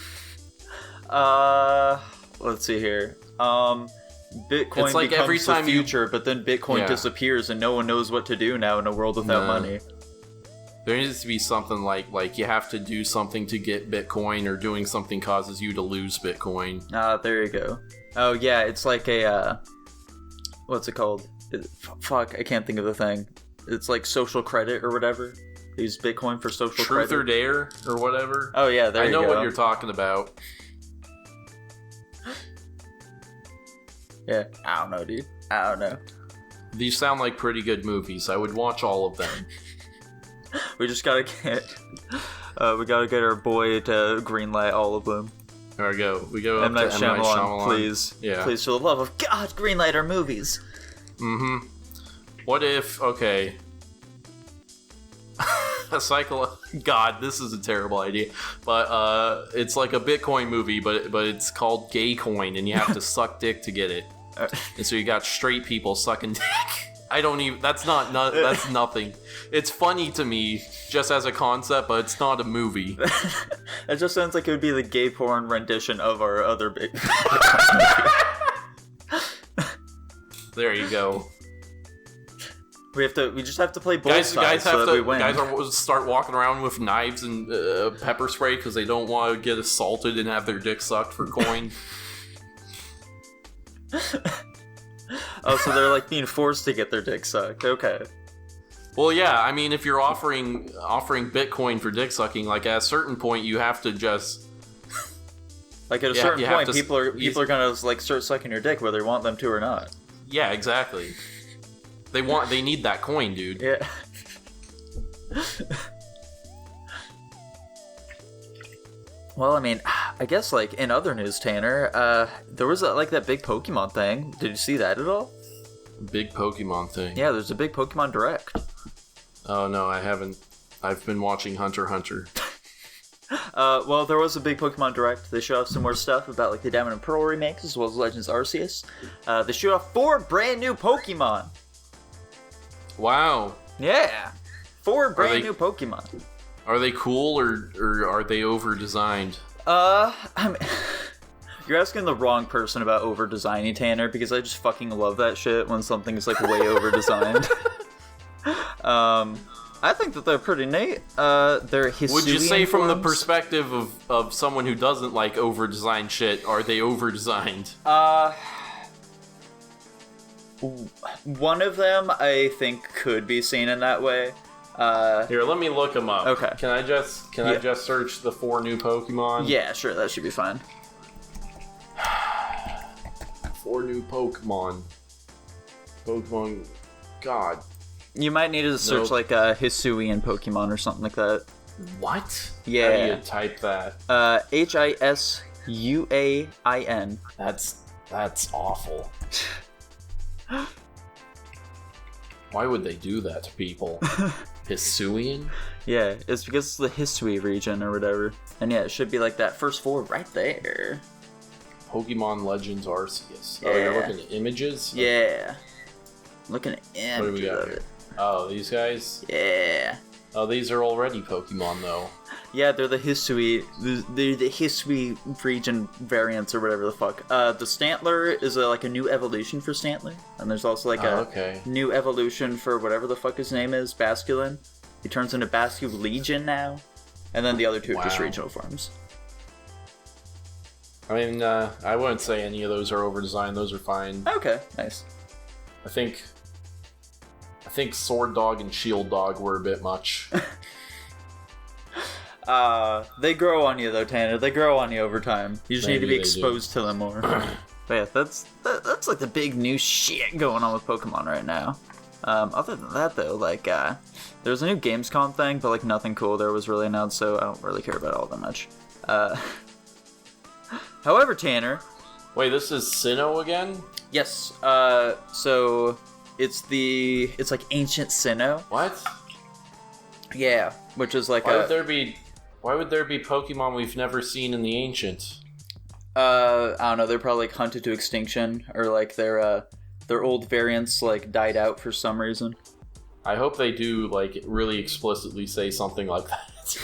Let's see here. Bitcoin it's like becomes every time the future, but then Bitcoin disappears and no one knows what to do now in a world without money. There needs to be something like you have to do something to get Bitcoin, or doing something causes you to lose Bitcoin. There you go. Oh yeah, it's like a what's it called? Fuck, I can't think of the thing. It's like social credit or whatever. Use Bitcoin for social credit. Truth or Dare or whatever. Oh yeah, there you go. I know what you're talking about. Yeah, I don't know, dude. I don't know. These sound like pretty good movies. I would watch all of them. We just gotta get our boy to greenlight all of them. There we go. We go up to M. Night Shyamalan, please. Yeah. Please, for the love of God, greenlight our movies. Mm-hmm. What if... Okay. God, this is a terrible idea. But it's like a Bitcoin movie, but it's called Gay Coin, and you have to suck dick to get it. And so you got straight people sucking dick. I don't even. That's that's nothing. It's funny to me just as a concept, but it's not a movie. It just sounds like it would be the gay porn rendition of our other big. There you go. We just have to play both sides so that we win. Guys start walking around with knives and pepper spray because they don't want to get assaulted and have their dick sucked for coin. Oh, so they're like being forced to get their dick sucked. Okay. Well, yeah. I mean, if you're offering Bitcoin for dick sucking, like at a certain point, you have to just like at a certain point, people are gonna like start sucking your dick whether you want them to or not. Yeah, exactly. They need that coin, dude. Yeah. Well, I mean, I guess, like, in other news, Tanner, there was, like, that big Pokemon thing. Did you see that at all? Big Pokemon thing? Yeah, there's a big Pokemon Direct. Oh, no, I haven't. I've been watching Hunter x Hunter. Well, there was a big Pokemon Direct. They showed off some more stuff about, like, the Diamond and Pearl remakes, as well as Legends Arceus. They showed off 4 brand new Pokemon. Wow. Yeah. 4 brand new Pokemon. Are they cool, or are they over-designed? I mean, you're asking the wrong person about over-designing, Tanner, because I just fucking love that shit when something is, like, way over-designed. I think that they're pretty neat. They're Hisuian Would you say from the forms. perspective of someone who doesn't like over-designed shit, are they over-designed? One of them, I think, could be seen in that way. Here, let me look them up. Okay. Can I just search the 4 new Pokemon? Yeah, sure, that should be fine. 4 new Pokemon. God. You might need to search like a Hisuian Pokemon or something like that. What? Yeah. How do you type that? Hisuain. That's awful. Why would they do that to people? Hisuian? Yeah, it's because it's the Hisui region or whatever. And yeah, it should be like that first 4 right there. Pokemon Legends Arceus. Yeah. Oh, you're looking at images? Yeah. Looking at images What do we got of here? it. Oh, these guys? Yeah. Oh, these are already Pokemon, though. Yeah, they're the Hisui. They're the Hisui region variants or whatever the fuck. The Stantler is like a new evolution for Stantler, and there's also like a new evolution for whatever the fuck his name is, Basculin. He turns into Basculegion now, and then the other 2 are just regional forms. I mean, I wouldn't say any of those are over-designed. Those are fine. Okay, nice. I think Sword Dog and Shield Dog were a bit much. They grow on you though, Tanner. They grow on you over time. You just need to be exposed to them more. But yeah, that's like the big new shit going on with Pokemon right now. Other than that though, like there's a new Gamescom thing, but like nothing cool there was really announced, so I don't really care about it all that much. However, Tanner. Wait, this is Sinnoh again? Yes. So it's like ancient Sinnoh. What? Yeah, which is like Why would there be Pokemon we've never seen in the Ancient? I don't know. They're probably like hunted to extinction, or like their old variants like died out for some reason. I hope they do like really explicitly say something like that.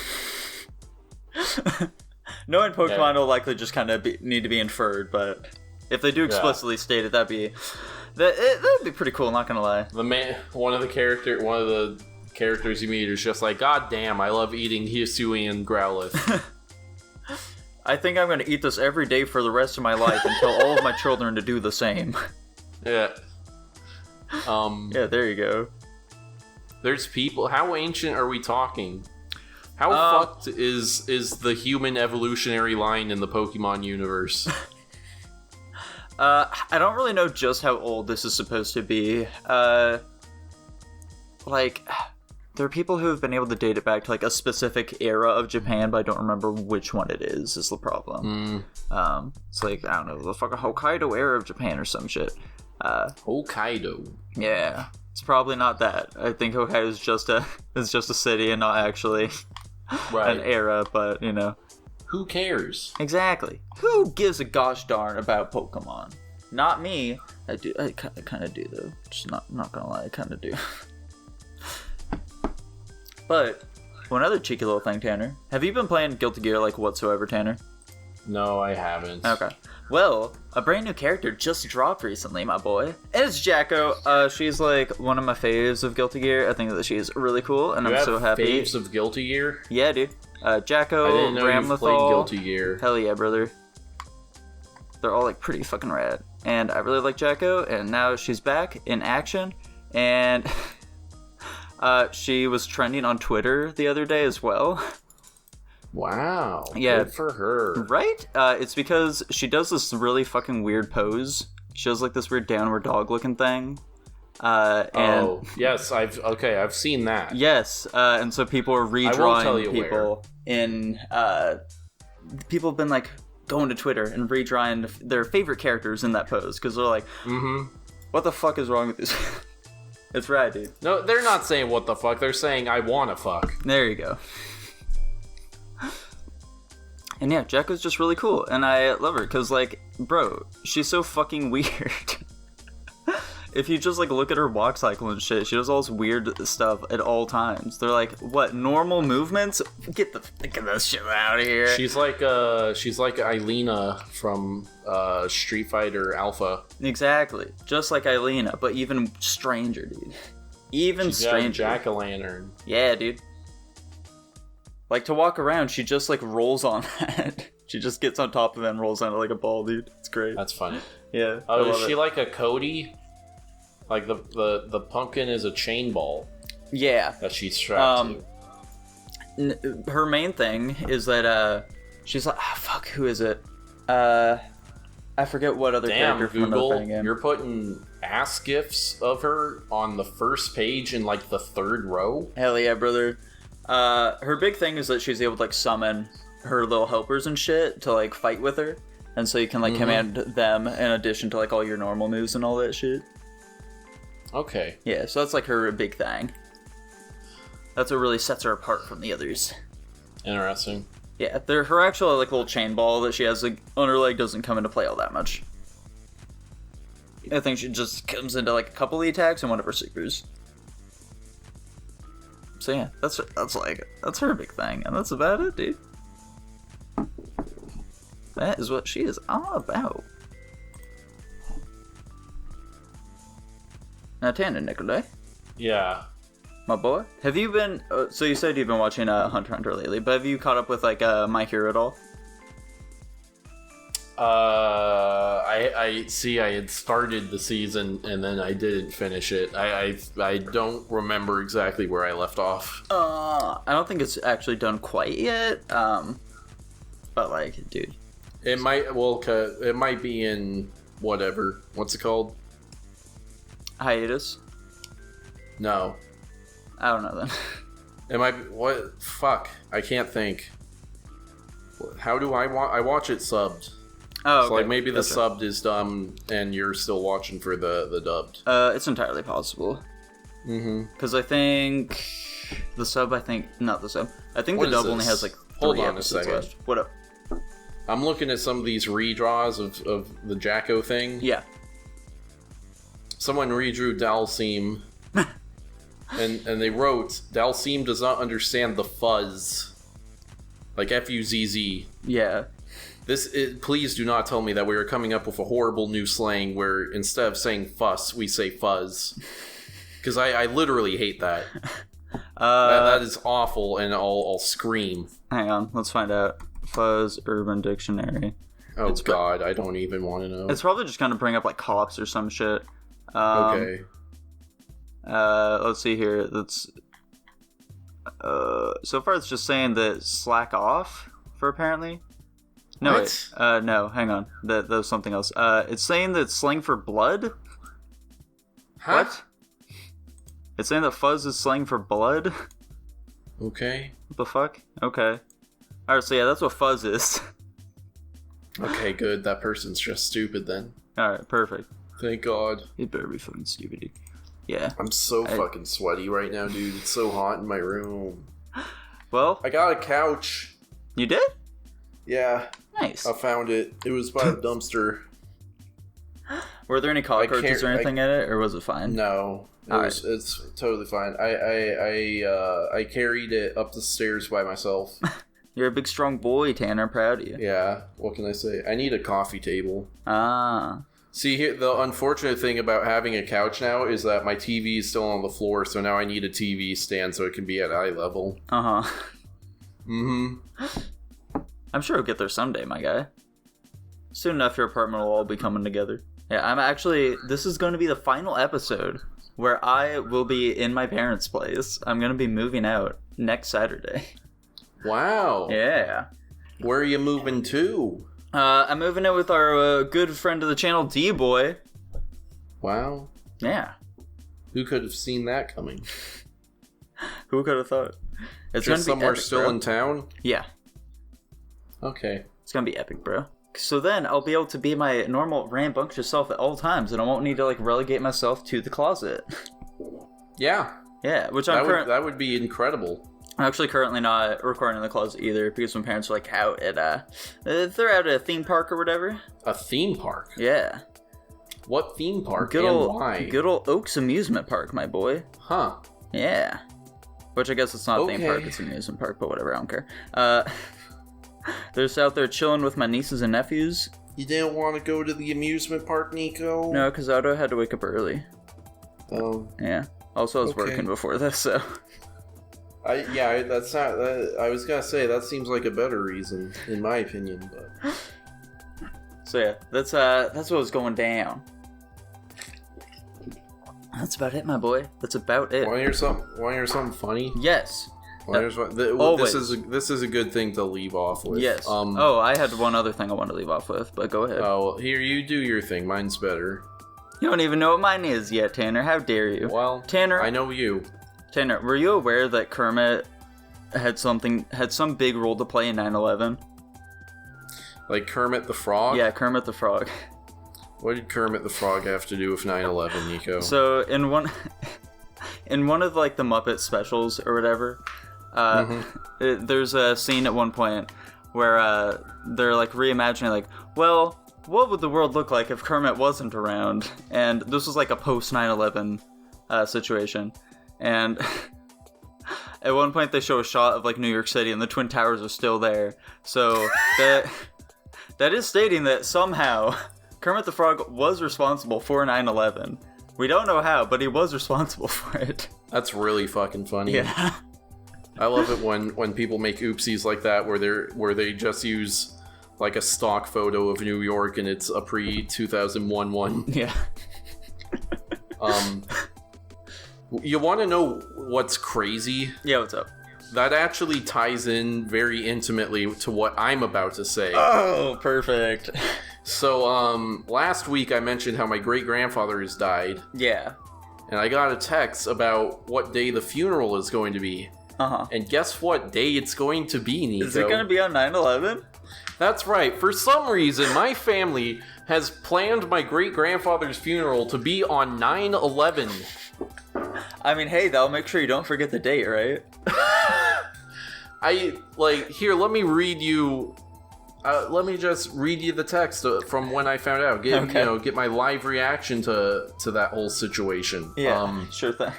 Knowing Pokemon will likely just kind of need to be inferred, but if they do explicitly state it, that'd be pretty cool. Not gonna lie. One of the characters you meet is just like, God damn, I love eating Hisuian Growlithe. I think I'm gonna eat this every day for the rest of my life and tell all of my children to do the same. Yeah. Yeah, there you go. There's people. How ancient are we talking? How fucked is the human evolutionary line in the Pokemon universe? I don't really know just how old this is supposed to be. Like, there are people who have been able to date it back to like a specific era of Japan, but I don't remember which one it is the problem. It's like, I don't know, the fucking Hokkaido era of Japan or some shit. Hokkaido. Yeah. It's probably not that. I think Hokkaido is just a city and not actually an era, but you know. Who cares? Exactly. Who gives a gosh darn about Pokemon? Not me. I do. I kind of do though. Just not gonna lie, I kind of do. But one other cheeky little thing, Tanner. Have you been playing Guilty Gear like whatsoever, Tanner? No, I haven't. Okay. Well, a brand new character just dropped recently, my boy. And it's Jacko. She's like one of my faves of Guilty Gear. I think that she's really cool, and I'm so happy. Faves of Guilty Gear? Yeah, dude. Jacko, I didn't know you played Guilty Gear. Hell yeah, brother. They're all like pretty fucking rad. And I really like Jacko, and now she's back in action. And she was trending on Twitter the other day as well. Wow. Yeah. Good for her. Right? It's because she does this really fucking weird pose. She does like this weird downward dog looking thing. Yes, I've seen that. Yes, and so people are redrawing people in people have been like going to Twitter and redrawing their favorite characters in that pose because they're like, what the fuck is wrong with this? It's rad, dude. No, they're not saying what the fuck. They're saying I wanna fuck. There you go. And yeah, Jacko's just really cool, and I love her because, like, bro, she's so fucking weird. If you just like look at her walk cycle and shit, she does all this weird stuff at all times. They're like, what, normal movements? Get this shit out of here. She's like Ailina from Street Fighter Alpha. Exactly, just like Ailina, but even stranger, dude. She's stranger. Jack-o'-lantern. Yeah, dude. Like, to walk around, she just like rolls on that. She just gets on top of it and rolls on it like a ball, dude. It's great. That's funny. Yeah. Oh, is she like a Cody? Like the pumpkin is a chain ball. Yeah. That she's strapped to. Her main thing is that she's like, fuck, who is it? I forget what other character from another fighting game. You're putting ass gifs of her on the first page in like the third row. Hell yeah, brother. Her big thing is that she's able to like summon her little helpers and shit to like fight with her, and so you can like command them in addition to like all your normal moves and all that shit. Okay. Yeah, so that's like her big thing. That's what really sets her apart from the others. Interesting. Yeah, her actual like little chain ball that she has like on her leg doesn't come into play all that much. I think she just comes into like a couple of the attacks and one of her supers. So yeah, that's her big thing, and that's about it, dude. That is what she is all about. Now, Tanner Nicolay. Yeah. My boy. Have you been... so you said you've been watching Hunter x Hunter lately, but have you caught up with, like, My Hero at all? I see I had started the season, and then I didn't finish it. I don't remember exactly where I left off. I don't think it's actually done quite yet, but, like, dude. It might be in... whatever. What's it called? Hiatus? No. I don't know then. It might be, what? Fuck. I can't think. How do I watch it subbed. Oh, okay. So like maybe the subbed is dumb and you're still watching for the dubbed. It's entirely possible. Because I think the sub, not the sub. I think the dub only has like 3 episodes left. What up? I'm looking at some of these redraws of the Jacko thing. Yeah. Someone redrew Dalseem, and they wrote, Dalseem does not understand the fuzz. Like F-U-Z-Z. Yeah. Please do not tell me that we are coming up with a horrible new slang where instead of saying fuss, we say fuzz. Because I literally hate that. That is awful, and I'll scream. Hang on, let's find out. Fuzz Urban Dictionary. Oh god, I don't even want to know. It's probably just gonna bring up like cops or some shit. Okay. Let's see here. That's so far it's just saying that slack off for apparently. No, what? Wait. No, hang on. That was something else. It's saying that slang for blood. Huh? What? It's saying that fuzz is slang for blood. Okay. What the fuck? Okay. Alright, so yeah, that's what fuzz is. Okay, good. That person's just stupid then. Alright, perfect. Thank God. It better be fucking stupid, dude. Yeah. I'm so fucking sweaty right now, dude. It's so hot in my room. Well, I got a couch. You did? Yeah. Nice. I found it. It was by the dumpster. Were there any cockroaches or anything in it, or was it fine? No. It's totally fine. I carried it up the stairs by myself. You're a big, strong boy, Tanner. Proud of you. Yeah. What can I say? I need a coffee table. Ah. See, here, the unfortunate thing about having a couch now is that my TV is still on the floor, so now I need a TV stand so it can be at eye level. Uh-huh. Mm-hmm. I'm sure it'll get there someday, my guy. Soon enough, your apartment will all be coming together. Yeah, this is going to be the final episode where I will be in my parents' place. I'm going to be moving out next Saturday. Wow. Yeah. Where are you moving to? I'm moving in with our good friend of the channel, D-Boy. Wow. Yeah. Who could have seen that coming? Who could have thought? It's Just gonna be somewhere epic, still bro. in town? Yeah. Okay. It's gonna be epic, bro. So then I'll be able to be my normal rambunctious self at all times, and I won't need to relegate myself to the closet. Yeah. Yeah, which that would be incredible. I'm actually currently not recording in the closet either because my parents are out at they're out at a theme park or whatever. A theme park? Yeah. What theme park Good and old, why? Good old Oaks Amusement Park, my boy. Huh. Yeah. Which I guess it's not a theme park, it's an amusement park, but whatever, I don't care. They're just out there chilling with my nieces and nephews. You didn't want to go to the amusement park, Nico? No, because Otto had to wake up early. Oh. Yeah. Also, I was working before this, so... That's not. I was gonna say that seems like a better reason, in my opinion. But so yeah, that's what was going down. That's about it, my boy. That's about it. Want to hear something funny? Yes. This is a good thing to leave off with. Yes. I had one other thing I wanted to leave off with, but go ahead. Oh, here, you do your thing. Mine's better. You don't even know what mine is yet, Tanner. How dare you? Well, Tanner, I know you. Tanner, were you aware that Kermit had some big role to play in 9/11? Like Kermit the Frog? Yeah, Kermit the Frog. What did Kermit the Frog have to do with 9/11, Nico? So in one of the Muppet specials or whatever, there's a scene at one point where they're reimagining well, what would the world look like if Kermit wasn't around? And this was a post 9/11 situation. And at one point they show a shot of New York City and the Twin Towers are still there. So that is stating that somehow Kermit the Frog was responsible for 9/11. We don't know how, but he was responsible for it. That's really fucking funny. Yeah. I love it when people make oopsies like that where they just use a stock photo of New York and it's a pre-2001 one. Yeah. You want to know what's crazy? Yeah, what's up? That actually ties in very intimately to what I'm about to say. Oh, perfect. So, last week I mentioned how my great-grandfather has died. Yeah. And I got a text about what day the funeral is going to be. Uh-huh. And guess what day it's going to be, Nico? Is it going to be on 9/11? That's right. For some reason, my family has planned my great-grandfather's funeral to be on 9/11. I mean, hey, that'll make sure you don't forget the date, right? Here, let me read you... let me just read you the text from when I found out. Get my live reaction to that whole situation. Yeah, sure thing.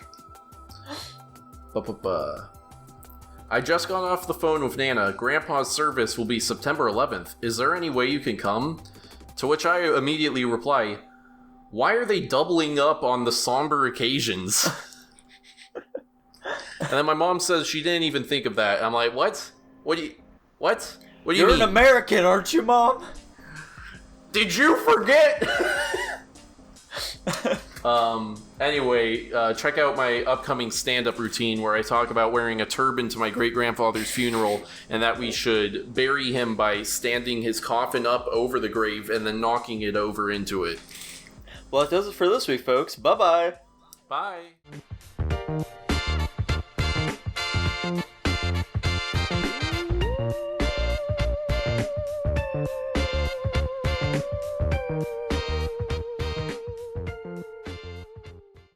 I just got off the phone with Nana. Grandpa's service will be September 11th. Is there any way you can come? To which I immediately reply, why are they doubling up on the somber occasions? And then my mom says she didn't even think of that. I'm like, what? What do you mean? You're an American, aren't you, Mom? Did you forget? Anyway, check out my upcoming stand-up routine where I talk about wearing a turban to my great-grandfather's funeral and that we should bury him by standing his coffin up over the grave and then knocking it over into it. Well, that does it for this week, folks. Bye-bye. Bye.